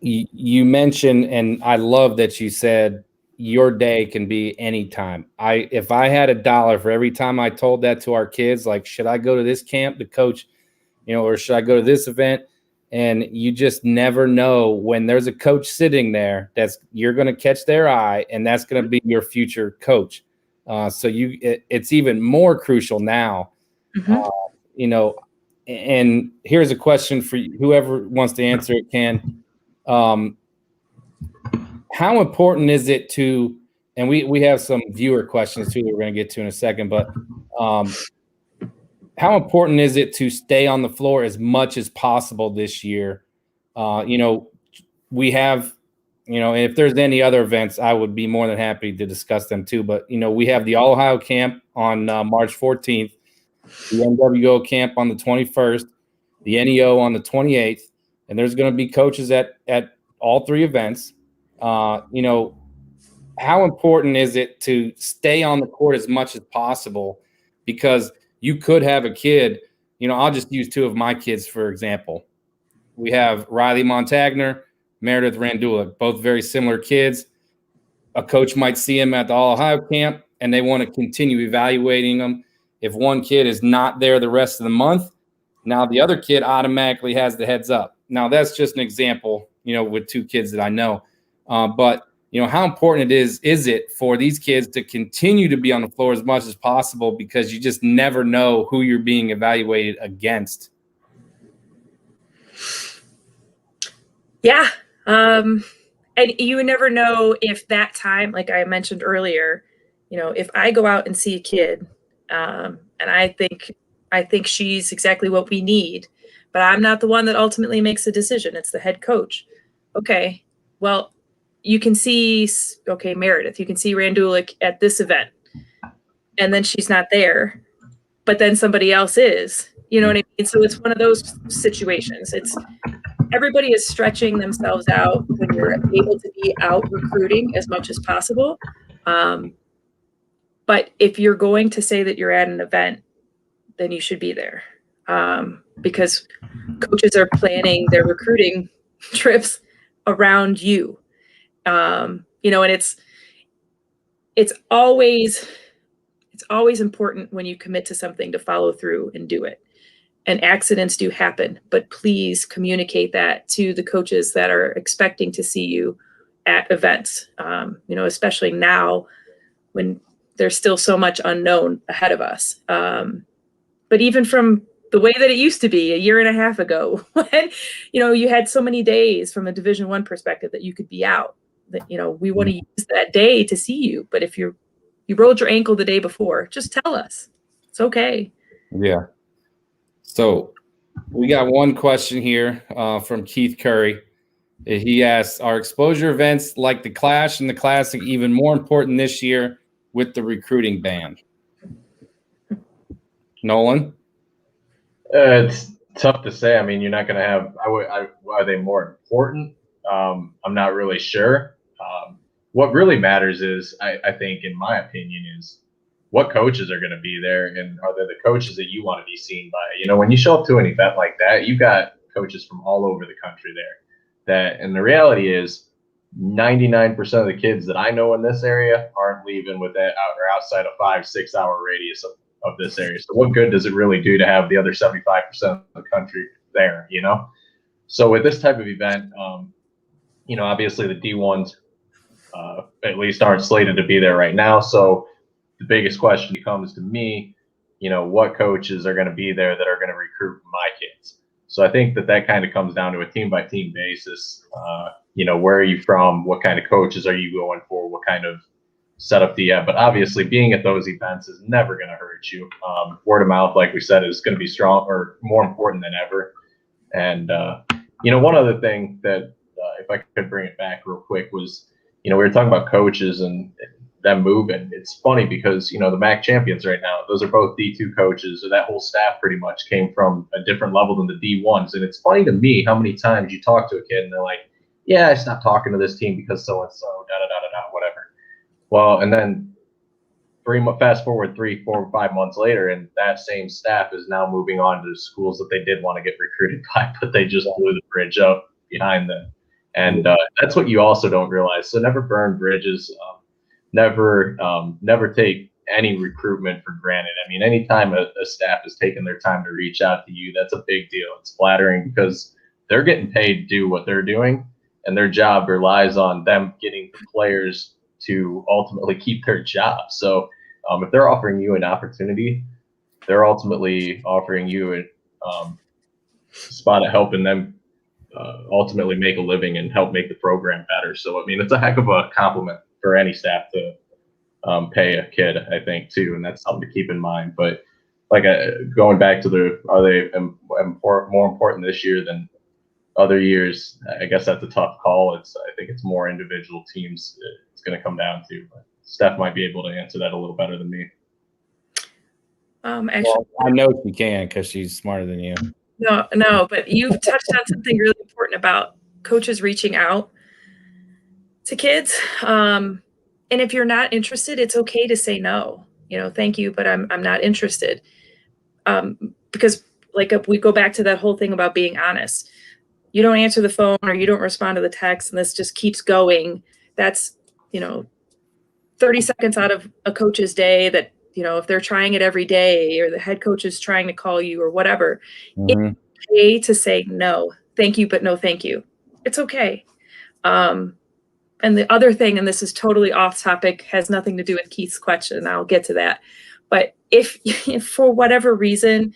You mentioned, and I love that you said your day can be anytime. If I had $1 for every time I told that to our kids, like, should I go to this camp to coach, or should I go to this event? And you just never know when there's a coach sitting there you're going to catch their eye, and that's going to be your future coach. So it's even more crucial now. And here's a question for you, whoever wants to answer it can. How important is it to, and we have some viewer questions too that we're going to get to in a second, but how important is it to stay on the floor as much as possible this year? We have, if there's any other events, I would be more than happy to discuss them too. But, we have the All Ohio Camp on March 14th, the NWO Camp on the 21st, the NEO on the 28th, and there's going to be coaches at all three events. How important is it to stay on the court as much as possible? Because you could have a kid, I'll just use two of my kids, for example. We have Riley Montagner, Meredith Randulik, both very similar kids. A coach might see him at the All Ohio Camp and they want to continue evaluating them. If one kid is not there the rest of the month, now the other kid automatically has the heads up. Now that's just an example, with two kids that I know. But how important is it for these kids to continue to be on the floor as much as possible, because you just never know who you're being evaluated against? Yeah. And you never know if that time, like I mentioned earlier, if I go out and see a kid, and I think she's exactly what we need, but I'm not the one that ultimately makes the decision. It's the head coach. Okay, well, you can see, Meredith, you can see Randulik at this event, and then she's not there, but then somebody else is, you know what I mean? So it's one of those situations. Everybody is stretching themselves out when you're able to be out recruiting as much as possible. But if you're going to say that you're at an event, then you should be there, because coaches are planning their recruiting trips around you. And it's always important when you commit to something to follow through and do it. And accidents do happen, but please communicate that to the coaches that are expecting to see you at events, especially now when there's still so much unknown ahead of us. But even from the way that it used to be a year and a half ago when, you had so many days from a Division I perspective that you could be out, that, we want to use that day to see you. But if you rolled your ankle the day before, just tell us. It's okay. Yeah. So we got one question here from Keith Curry. He asks, are exposure events like the Clash and the Classic even more important this year with the recruiting ban? Nolan? It's tough to say. I mean, you're not going to have. Are they more important? I'm not really sure. What really matters is, I think, in my opinion, is what coaches are going to be there, and are they the coaches that you want to be seen by? When you show up to an event like that, you've got coaches from all over the country there. And the reality is, 99% of the kids that I know in this area aren't leaving with that or outside a 5-6 hour radius of this area. So what good does it really do to have the other 75% of the country there, So with this type of event, obviously the D1s at least aren't slated to be there right now. So the biggest question becomes to me, what coaches are going to be there that are going to recruit my kids? So I think that kind of comes down to a team by team basis. Where are you from? What kind of coaches are you going for? What kind of setup do you have? But obviously being at those events is never going to hurt you. Word of mouth, like we said, is going to be strong or more important than ever. And, one other thing that if I could bring it back real quick was, we were talking about coaches and them moving. It's funny because, the MAC champions right now, those are both D2 coaches, or that whole staff pretty much came from a different level than the D1s. And it's funny to me how many times you talk to a kid and they're like, yeah, I stopped talking to this team because so-and-so, da-da-da-da-da, whatever. Well, and then fast forward 3, 4, 5 months later, and that same staff is now moving on to schools that they did want to get recruited by, but they just blew the bridge up behind them. And that's what you also don't realize. So never burn bridges. Never take any recruitment for granted. I mean, anytime a staff is taking their time to reach out to you, that's a big deal. It's flattering because they're getting paid to do what they're doing, and their job relies on them getting the players to ultimately keep their job. So if they're offering you an opportunity, they're ultimately offering you a spot of helping them ultimately make a living and help make the program better. So, I mean, it's a heck of a compliment for any staff to pay a kid, I think, too, and that's something to keep in mind. But going back to are they more important this year than other years? I guess that's a tough call. I think it's more individual teams it's going to come down to. But Steph might be able to answer that a little better than me. Actually, well, I know she can because she's smarter than you. No, but you've touched on something really important about coaches reaching out to kids. And if you're not interested, it's okay to say no. Thank you, but I'm not interested. Because we go back to that whole thing about being honest. You don't answer the phone or you don't respond to the text, and this just keeps going. That's 30 seconds out of a coach's day that, if they're trying it every day or the head coach is trying to call you or whatever, it's okay to say no, thank you, but no, thank you. It's okay. And the other thing, and this is totally off topic, has nothing to do with Keith's question, and I'll get to that. But if for whatever reason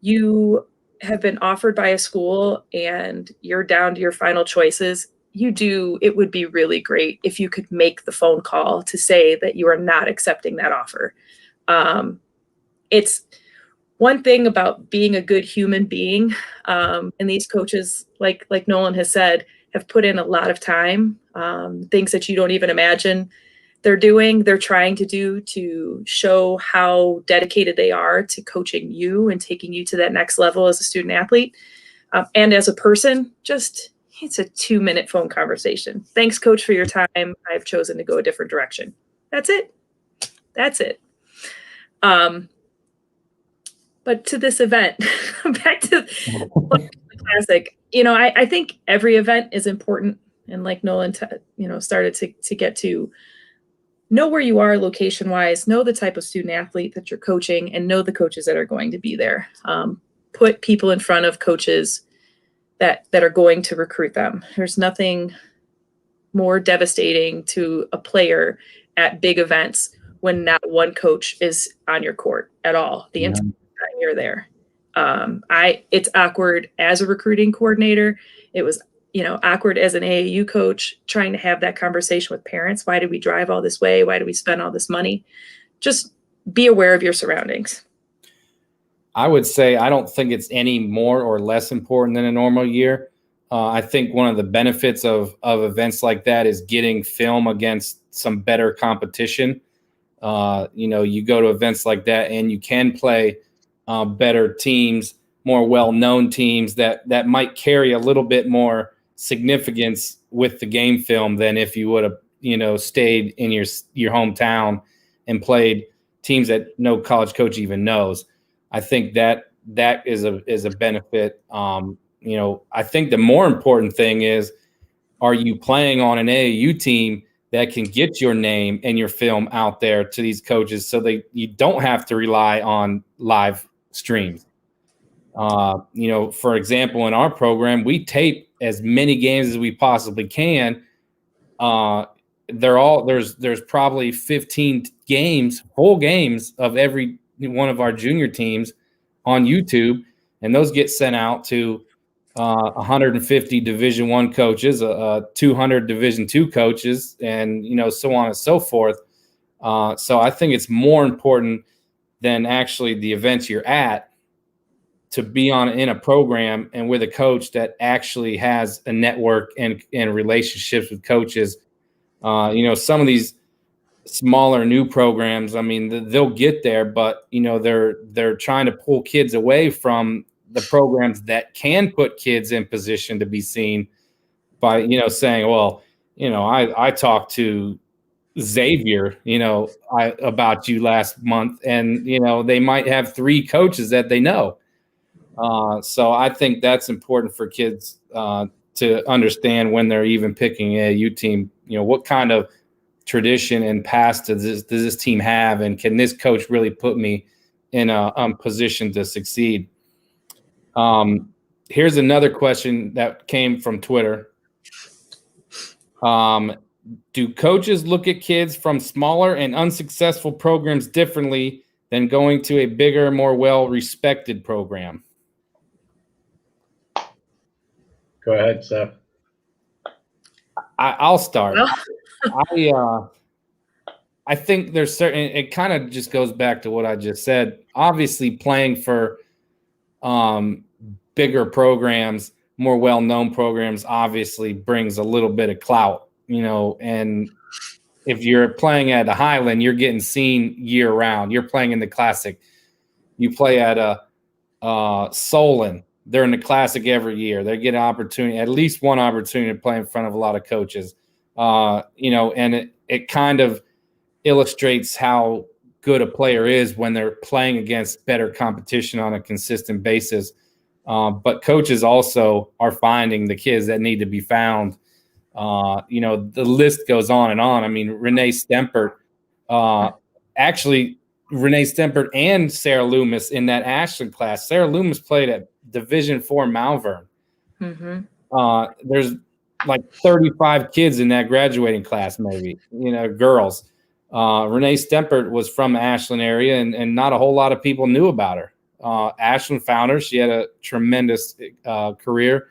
you have been offered by a school and you're down to your final choices, it would be really great if you could make the phone call to say that you are not accepting that offer. It's one thing about being a good human being. And these coaches, like Nolan has said, have put in a lot of time, things that you don't even imagine they're trying to do to show how dedicated they are to coaching you and taking you to that next level as a student athlete. And as a person, it's a 2-minute phone conversation. Thanks, coach, for your time. I've chosen to go a different direction. That's it. But to this event, back to the Classic, I think every event is important. And like Nolan, started to get to know where you are location-wise, know the type of student athlete that you're coaching, and know the coaches that are going to be there. Put people in front of coaches that are going to recruit them. There's nothing more devastating to a player at big events when not one coach is on your court at all the entire time you're there. It's awkward as a recruiting coordinator. It was, awkward as an AAU coach trying to have that conversation with parents. Why did we drive all this way? Why do we spend all this money? Just be aware of your surroundings. I would say I don't think it's any more or less important than a normal year. I think one of the benefits of events like that is getting film against some better competition. You go to events like that and you can play better teams, more well-known teams that might carry a little bit more significance with the game film than if you would have, stayed in your hometown and played teams that no college coach even knows. I think that is a benefit. I think the more important thing is, are you playing on an AAU team that can get your name and your film out there to these coaches so you don't have to rely on live streams? For example, in our program, we tape as many games as we possibly can. There's probably 15 games, whole games of every one of our junior teams on YouTube, and those get sent out to 150 Division I coaches, 200 Division II coaches, and so on and so forth. So I think it's more important than actually the events you're at to be in a program and with a coach that actually has a network and relationships with coaches. Some of these smaller new programs, I mean, they'll get there, but they're trying to pull kids away from the programs that can put kids in position to be seen by saying, well, I talked to Xavier about you last month, and they might have 3 coaches that they know. So I think that's important for kids to understand when they're even picking a AAU team. What kind of tradition and past does this team have, and can this coach really put me in a position to succeed? Here's another question that came from Twitter. Do coaches look at kids from smaller and unsuccessful programs differently than going to a bigger, more well-respected program? Go ahead, Seth. I'll start. I think there's certain. It kind of just goes back to what I just said. Obviously, playing for bigger programs, more well-known programs, obviously brings a little bit of clout, and if you're playing at a Highland, you're getting seen year round. You're playing in the Classic. You play at a Solon. They're in the Classic every year. They get an opportunity, at least one opportunity to play in front of a lot of coaches. And it kind of illustrates how good a player is when they're playing against better competition on a consistent basis. But coaches also are finding the kids that need to be found. The list goes on and on. I mean, Renee Stempert, Renee Stempert and Sarah Loomis in that Ashland class. Sarah Loomis played at Division IV Malvern. Mm-hmm. There's like 35 kids in that graduating class, maybe, girls. Renee Stempert was from the Ashland area, and not a whole lot of people knew about her. Ashland found her. She had a tremendous career.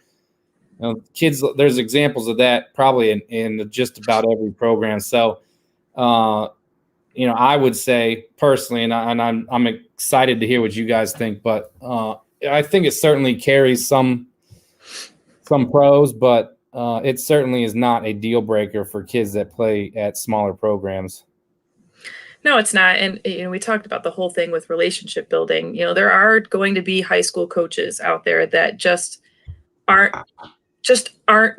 Kids, there's examples of that probably in just about every program. So, I would say personally, and I'm excited to hear what you guys think, but I think it certainly carries some pros, but it certainly is not a deal breaker for kids that play at smaller programs. No, it's not. And, we talked about the whole thing with relationship building. There are going to be high school coaches out there that just aren't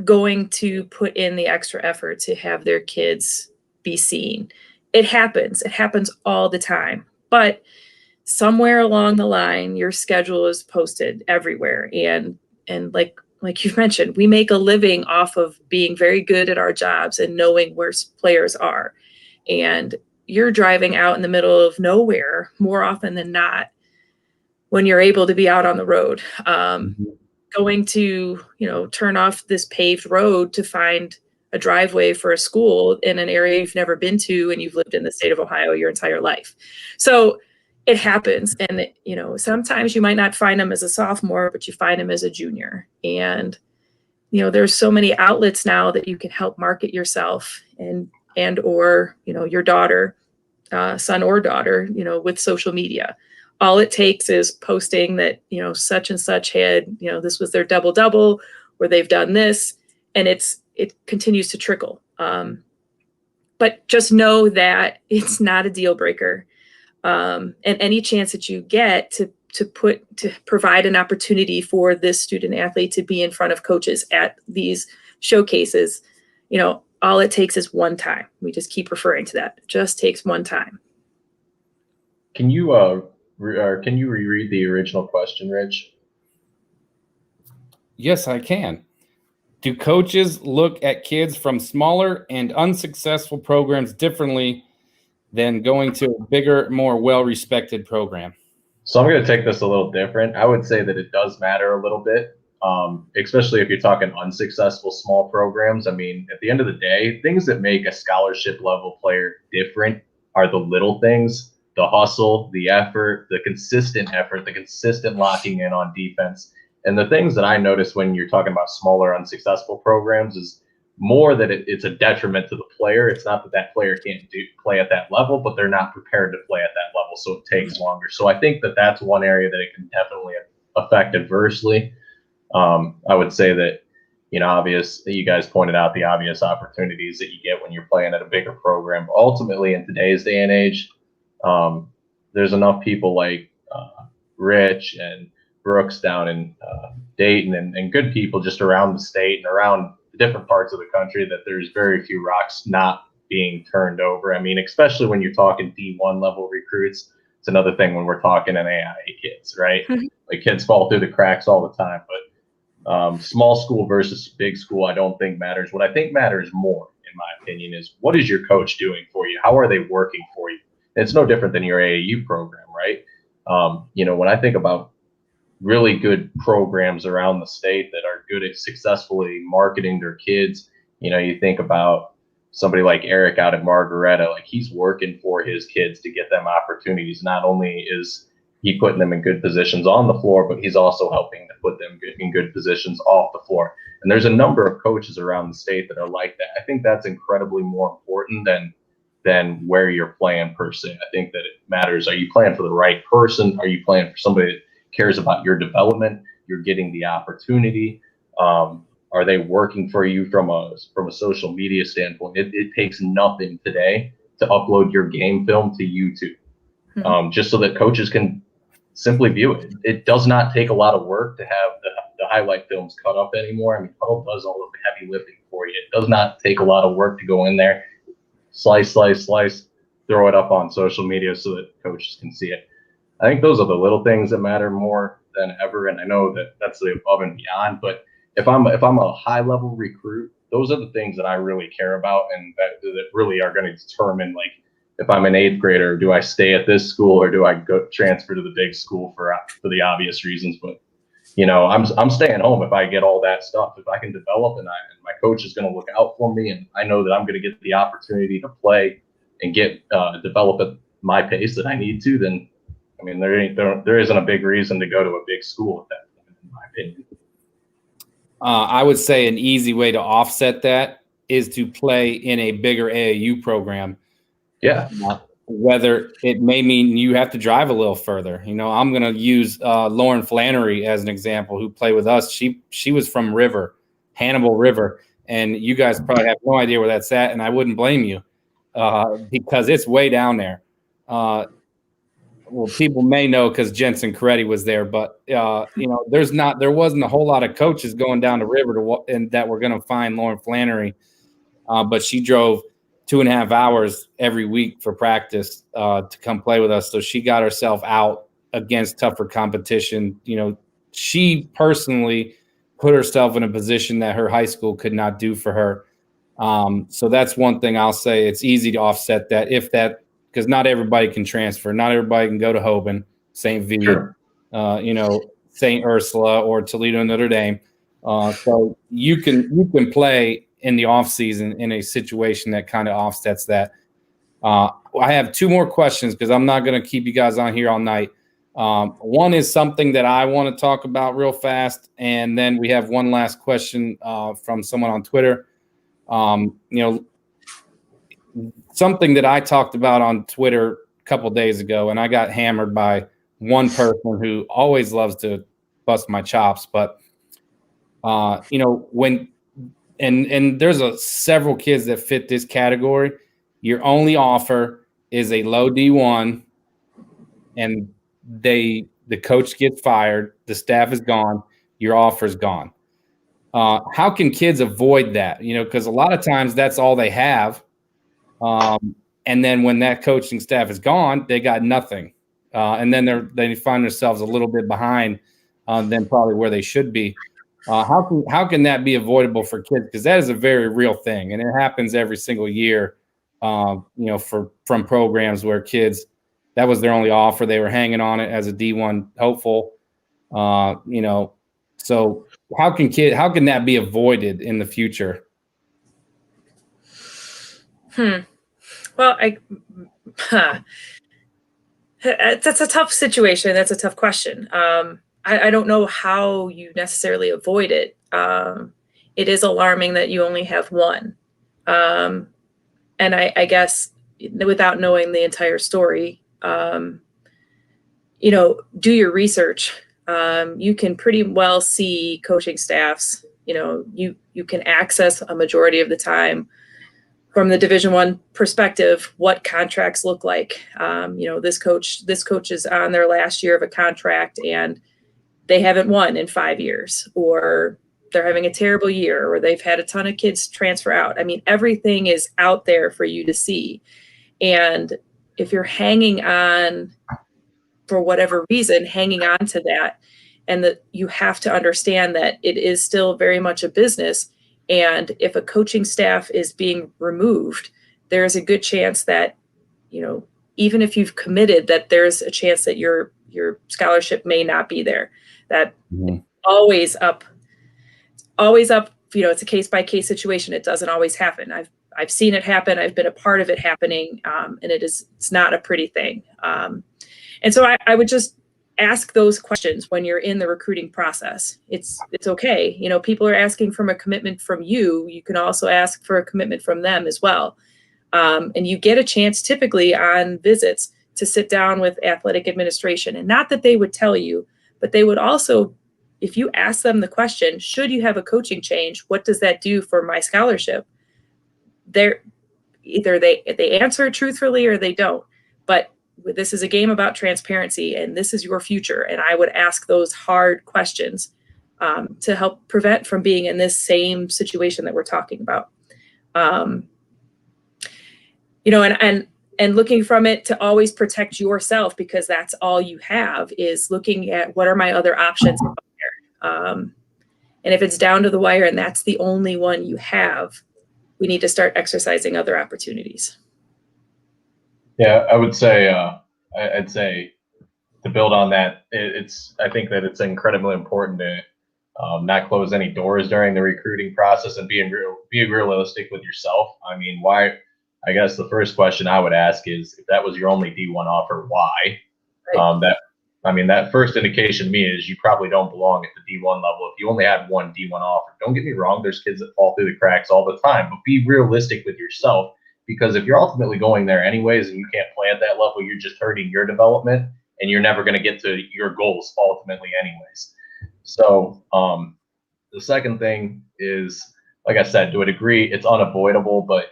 going to put in the extra effort to have their kids be seen. It happens. It happens all the time. But somewhere along the line, your schedule is posted everywhere. And like you mentioned, we make a living off of being very good at our jobs and knowing where players are. And you're driving out in the middle of nowhere more often than not when you're able to be out on the road. Going to, turn off this paved road to find a driveway for a school in an area you've never been to and you've lived in the state of Ohio your entire life. So, it happens. And, sometimes you might not find them as a sophomore, but you find them as a junior. And, there's so many outlets now that you can help market yourself or your daughter, son or daughter, with social media. All it takes is posting that, such and such had, this was their double, or they've done this, and it continues to trickle. But just know that it's not a deal breaker. And any chance that you get to provide an opportunity for this student athlete to be in front of coaches at these showcases, all it takes is one time. We just keep referring to that. It just takes one time. Can you reread the original question, Rich? Yes, I can. Do coaches look at kids from smaller and unsuccessful programs differently than going to a bigger, more well-respected program? So I'm going to take this a little different. I would say that it does matter a little bit, especially if you're talking unsuccessful small programs. I mean, at the end of the day, things that make a scholarship level player different are the little things, the hustle, the effort, the consistent locking in on defense. And the things that I notice when you're talking about smaller unsuccessful programs is more that it's a detriment to the player. It's not that player can't play at that level, but they're not prepared to play at that level, so it takes longer. So I think that that's one area that it can definitely affect adversely. I would say that, you guys pointed out the obvious opportunities that you get when you're playing at a bigger program. But ultimately, in today's day and age, there's enough people like Rich and Brooks down in Dayton and good people just around the state and around different parts of the country that there's very few rocks not being turned over. I mean, especially when you're talking D1 level recruits, it's another thing when we're talking NAIA kids, right? Mm-hmm. Like kids fall through the cracks all the time, but small school versus big school, I don't think matters. What I think matters more, in my opinion, is what is your coach doing for you? How are they working for you? And it's no different than your AAU program, right? When I think about really good programs around the state that are good at successfully marketing their kids. You think about somebody like Eric out at Margaretta, like he's working for his kids to get them opportunities. Not only is he putting them in good positions on the floor, but he's also helping to put them in good positions off the floor. And there's a number of coaches around the state that are like that. I think that's incredibly more important than where you're playing per se. I think that it matters. Are you playing for the right person? Are you playing for somebody that cares about your development? You're getting the opportunity. Are they working for you from a social media standpoint? It takes nothing today to upload your game film to YouTube, just so that coaches can simply view it. It does not take a lot of work to have the highlight films cut up anymore. I mean, Huddle does all of the heavy lifting for you. It does not take a lot of work to go in there, slice, throw it up on social media so that coaches can see it. I think those are the little things that matter more than ever. And I know that that's the above and beyond, but if I'm a high level recruit, those are the things that I really care about. And that really are going to determine, like, if I'm an 8th grader, do I stay at this school or do I go transfer to the big school for the obvious reasons? But, I'm staying home if I get all that stuff. If I can develop and my coach is going to look out for me and I know that I'm going to get the opportunity to play and develop at my pace that I need to, then I mean, there isn't a big reason to go to a big school at that point, in my opinion. I would say an easy way to offset that is to play in a bigger AAU program. Yeah. Whether it may mean you have to drive a little further. I'm going to use Lauren Flannery as an example, who played with us. She was from Hannibal River, and you guys probably have no idea where that's at, and I wouldn't blame you because it's way down there. Well, people may know because Jensen Coretti was there, but there wasn't a whole lot of coaches going down the river and that were going to find Lauren Flannery. But she drove 2.5 hours every week for practice to come play with us. So she got herself out against tougher competition. She personally put herself in a position that her high school could not do for her. So that's one thing I'll say. It's easy to offset that because not everybody can transfer. Not everybody can go to Hoban, St. V, sure. St. Ursula, or Toledo Notre Dame. So you can play in the off season in a situation that kind of offsets that. I have two more questions because I'm not going to keep you guys on here all night. One is something that I want to talk about real fast, and then we have one last question from someone on Twitter. Something that I talked about on Twitter a couple days ago, and I got hammered by one person who always loves to bust my chops. But when there's several kids that fit this category. Your only offer is a low D1, and the coach gets fired, the staff is gone, your offer is gone. How can kids avoid that? Because a lot of times that's all they have. And then when that coaching staff is gone, they got nothing. And then they find themselves a little bit behind than probably where they should be. How can that be avoidable for kids? Because that is a very real thing, and it happens every single year. From programs where kids, that was their only offer, they were hanging on it as a D1 hopeful. So how can that be avoided in the future? Well, that's a tough situation. That's a tough question. I don't know how you necessarily avoid it. It is alarming that you only have one. And I guess without knowing the entire story, do your research. You can pretty well see coaching staffs. You can access a majority of the time from the Division I perspective what contracts look like. This coach is on their last year of a contract and they haven't won in 5 years, or they're having a terrible year, or they've had a ton of kids transfer out. I mean, everything is out there for you to see. And if you're hanging on, for whatever reason, hanging on to that, and that you have to understand that it is still very much a business. And if a coaching staff is being removed, there's a good chance that, even if you've committed, that there's a chance that your scholarship may not be there. That always up. It's a case by case situation. It doesn't always happen. I've seen it happen. I've been a part of it happening, and it's not a pretty thing. And so I would just ask those questions when you're in the recruiting process. It's okay. People are asking for a commitment from you. You can also ask for a commitment from them as well. And you get a chance typically on visits to sit down with athletic administration, and not that they would tell you, but they would also, if you ask them the question, should you have a coaching change, what does that do for my scholarship? Either they answer truthfully or they don't. But this is a game about transparency, and this is your future. And I would ask those hard questions to help prevent from being in this same situation that we're talking about. And looking from it to always protect yourself, because that's all you have, is looking at what are my other options out there. And if it's down to the wire and that's the only one you have, we need to start exercising other opportunities. Yeah, I would say, I'd say to build on that, I think that it's incredibly important to not close any doors during the recruiting process and be realistic with yourself. I mean, why? I guess the first question I would ask is, if that was your only D1 offer, why? Right. That first indication to me is you probably don't belong at the D1 level if you only had one D1 offer. Don't get me wrong, there's kids that fall through the cracks all the time, but be realistic with yourself, because if you're ultimately going there anyways and you can't play at that level, you're just hurting your development and you're never going to get to your goals ultimately anyways. So the second thing is, like I said, to a degree, it's unavoidable, but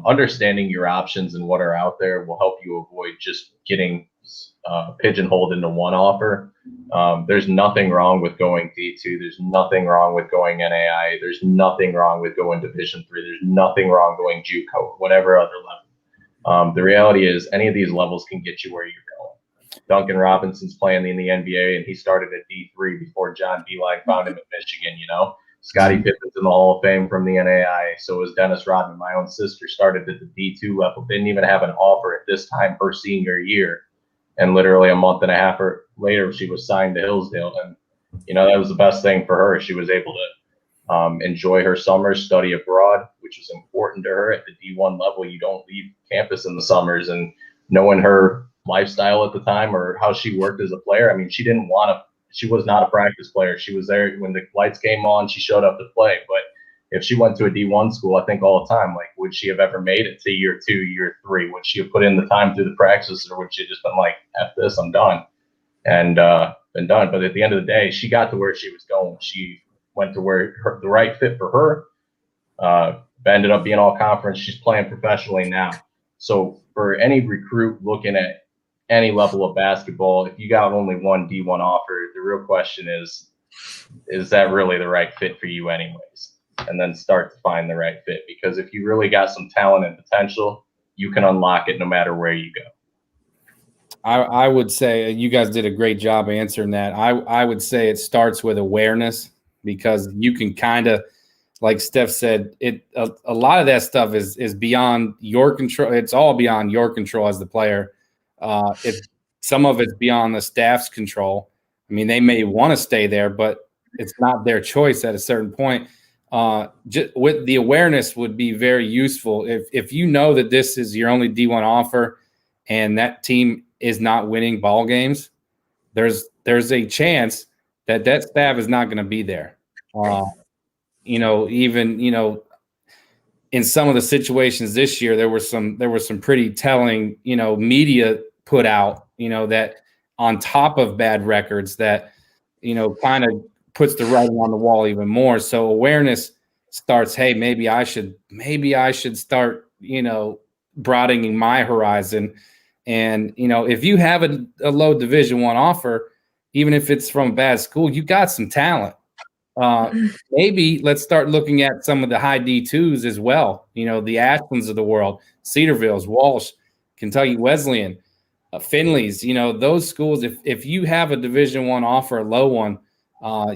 understanding your options and what are out there will help you avoid just getting pigeonholed into one offer. There's nothing wrong with going D2. There's nothing wrong with going NAI. There's nothing wrong with going Division III. There's nothing wrong going JUCO, whatever other level. The reality is any of these levels can get you where you're going. Duncan Robinson's playing in the NBA, and he started at D3 before John Beeline found him at Michigan, Scottie Pippen's in the Hall of Fame from the NAI. So was Dennis Rodman. My own sister started at the D2 level, didn't even have an offer at this time her senior year. And literally a month and a half later, she was signed to Hillsdale. And, that was the best thing for her. She was able enjoy her summers, study abroad, which was important to her at the D1 level. You don't leave campus in the summers. And knowing her lifestyle at the time or how she worked as a player, I mean, she was not a practice player. She was there when the lights came on, she showed up to play. But if she went to a D1 school, I think all the time, like, would she have ever made it to year 2, year 3? Would she have put in the time through the practices, or would she have just been like, F this, I'm done, and been done? But at the end of the day, she got to where she was going. She went to where the right fit for her. Ended up being all conference. She's playing professionally now. So for any recruit looking at any level of basketball, if you got only one D1 offer, the real question is that really the right fit for you anyways? And then start to find the right fit, because if you really got some talent and potential, you can unlock it no matter where you go. I would say you guys did a great job answering that. I would say it starts with awareness, because you can kind of, like Steph said, a lot of that stuff is beyond your control. It's all beyond your control as the player. Some of it's beyond the staff's control. I mean, they may want to stay there, but it's not their choice at a certain point. Just with the awareness would be very useful. If you know that this is your only D1 offer and that team is not winning ball games, there's a chance that staff is not going to be there. Even in some of the situations this year, there were some pretty telling, media put out, that on top of bad records that, kind of puts the writing on the wall even more. So awareness starts, hey, maybe I should start, broadening my horizon. And, if you have a low Division I offer, even if it's from a bad school, you got some talent. Maybe let's start looking at some of the high D2s as well. The Ashlands of the world, Cedarville's, Walsh, Kentucky Wesleyan, Finley's, those schools. If you have a Division I offer, a low one,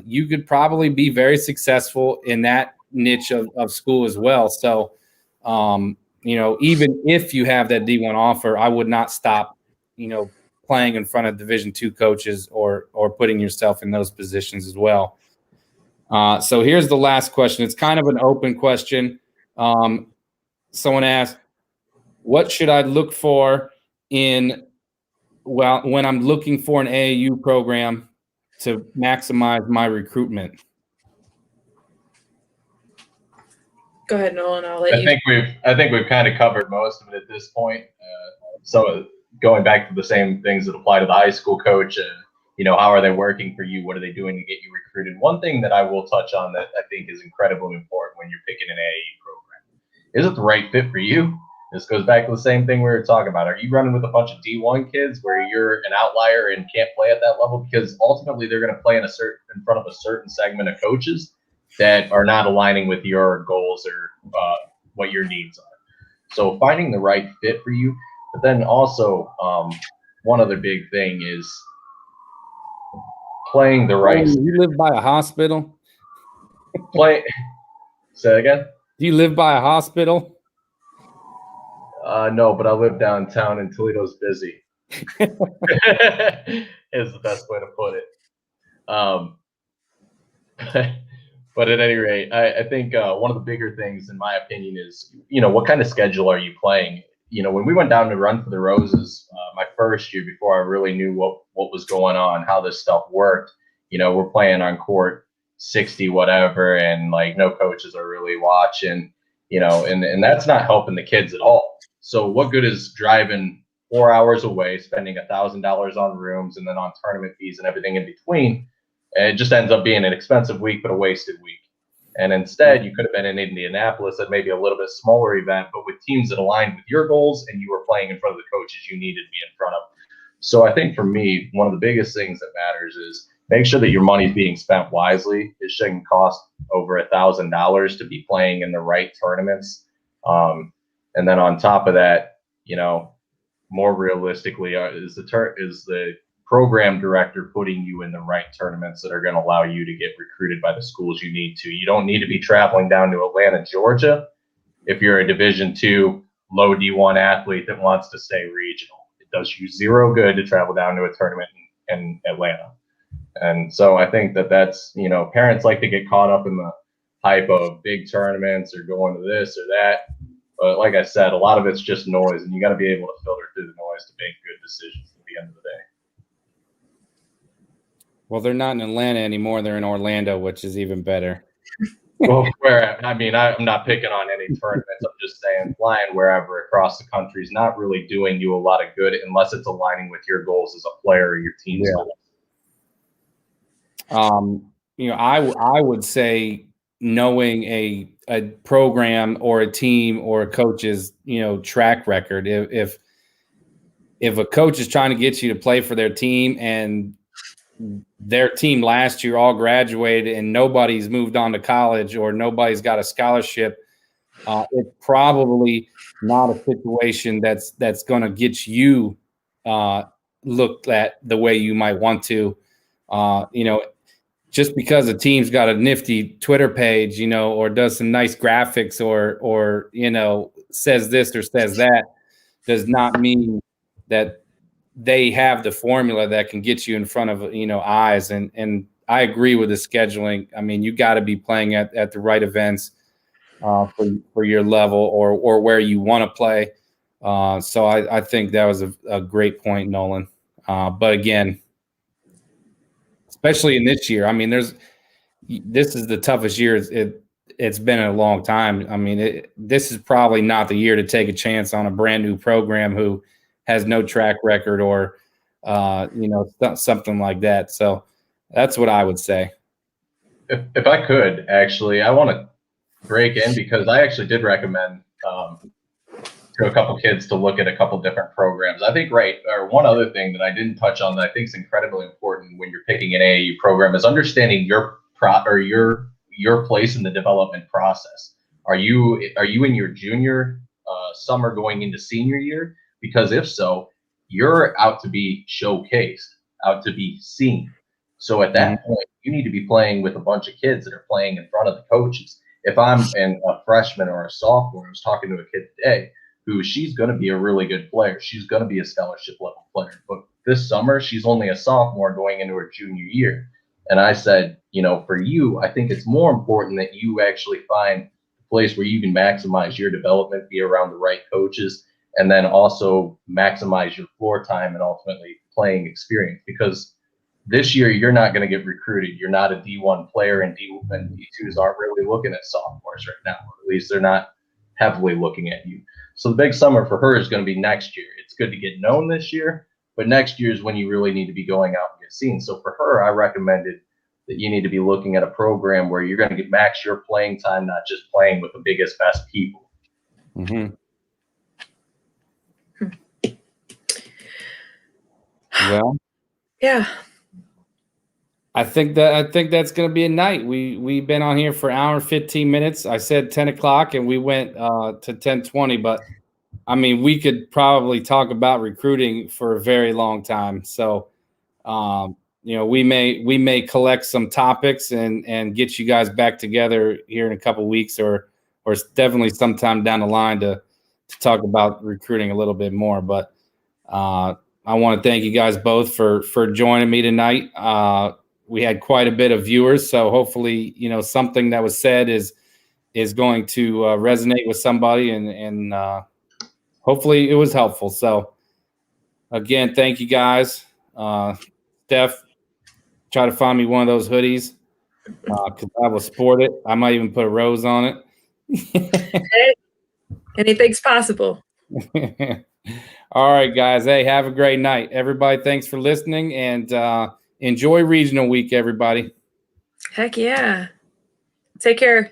you could probably be very successful in that niche of school as well. So, even if you have that D1 offer, I would not stop, playing in front of Division II coaches or putting yourself in those positions as well. So here's the last question. It's kind of an open question. Someone asked, what should I look for when I'm looking for an AAU program to maximize my recruitment? Go ahead, Nolan. I'll let you. I think we've kind of covered most of it at this point. So going back to the same things that apply to the high school coach, how are they working for you? What are they doing to get you recruited? One thing that I will touch on that I think is incredibly important when you're picking an AAU program, is it the right fit for you? This goes back to the same thing we were talking about. Are you running with a bunch of D1 kids where you're an outlier and can't play at that level? Because ultimately they're going to play in front of a certain segment of coaches that are not aligning with your goals or what your needs are. So finding the right fit for you. But then also one other big thing is playing the right. You live by a hospital? Say that again? Do you live by a hospital? No, but I live downtown and Toledo's busy. Is the best way to put it. But at any rate, I think one of the bigger things, in my opinion, is, what kind of schedule are you playing? When we went down to Run for the Roses, my first year, before I really knew what was going on, how this stuff worked, we're playing on court 60 whatever, and like no coaches are really watching, and that's not helping the kids at all. So what good is driving 4 hours away, spending $1,000 on rooms and then on tournament fees and everything in between? It just ends up being an expensive week, but a wasted week. And instead, you could have been in Indianapolis at maybe a little bit smaller event, but with teams that aligned with your goals, and you were playing in front of the coaches you needed to be in front of. So I think for me, one of the biggest things that matters is make sure that your money is being spent wisely. It shouldn't cost over $1,000 to be playing in the right tournaments. And then on top of that, more realistically, is the program director putting you in the right tournaments that are going to allow you to get recruited by the schools you need to. You don't need to be traveling down to Atlanta, Georgia, if you're a Division II low D1 athlete that wants to stay regional. It does you zero good to travel down to a tournament in Atlanta. And so I think that's, parents like to get caught up in the hype of big tournaments or going to this or that. But like I said, a lot of it's just noise, and you got to be able to filter through the noise to make good decisions at the end of the day. Well, they're not in Atlanta anymore. They're in Orlando, which is even better. Well, I'm not picking on any tournaments. I'm just saying flying wherever across the country is not really doing you a lot of good unless it's aligning with your goals as a player or your team's goals. I would say knowing a program or a team or a coach's, track record. If a coach is trying to get you to play for their team and their team last year all graduated and nobody's moved on to college or nobody's got a scholarship, it's probably not a situation that's going to get you looked at the way you might want to. Just because a team's got a nifty Twitter page, or does some nice graphics or says this or says that, does not mean that they have the formula that can get you in front of, eyes. And I agree with the scheduling. I mean, you got to be playing at the right events for your level or where you want to play. So I think that was a great point, Nolan. But again, especially in this year, I mean, this is the toughest year it's been in a long time. I mean, this is probably not the year to take a chance on a brand new program who has no track record or, something like that. So that's what I would say. If I could, actually, I want to break in because I actually did recommend to a couple kids to look at a couple different programs. I think one other thing that I didn't touch on that I think is incredibly important when you're picking an AAU program is understanding your place in the development process. Are you in your junior summer going into senior year? Because if so, you're out to be showcased, out to be seen. So at that point, you need to be playing with a bunch of kids that are playing in front of the coaches. If I'm a freshman or a sophomore, I was talking to a kid today who she's going to be a really good player. She's going to be a scholarship level player. But this summer, she's only a sophomore going into her junior year. And I said, for you, I think it's more important that you actually find a place where you can maximize your development, be around the right coaches, and then also maximize your floor time and ultimately playing experience. Because this year, you're not going to get recruited. You're not a D1 player, and D2s aren't really looking at sophomores right now. Or at least they're not heavily looking at you. So the big summer for her is going to be next year. It's good to get known this year, but next year is when you really need to be going out and get seen. So for her, I recommended that you need to be looking at a program where you're going to max your playing time, not just playing with the biggest, best people. Mm-hmm. Well, yeah. I think that's going to be a night. We've been on here for an hour and 15 minutes. I said 10 o'clock and we went to 10:20, but I mean, we could probably talk about recruiting for a very long time. So, we may collect some topics and get you guys back together here in a couple of weeks or definitely sometime down the line to talk about recruiting a little bit more. But I want to thank you guys both for joining me tonight. We had quite a bit of viewers, so hopefully, something that was said is going to resonate with somebody, and hopefully it was helpful. So, again, thank you guys. Steph, try to find me one of those hoodies because I will sport it. I might even put a rose on it. Hey, anything's possible. All right, guys. Hey, have a great night. Everybody, thanks for listening, and enjoy regional week, everybody. Heck yeah. Take care.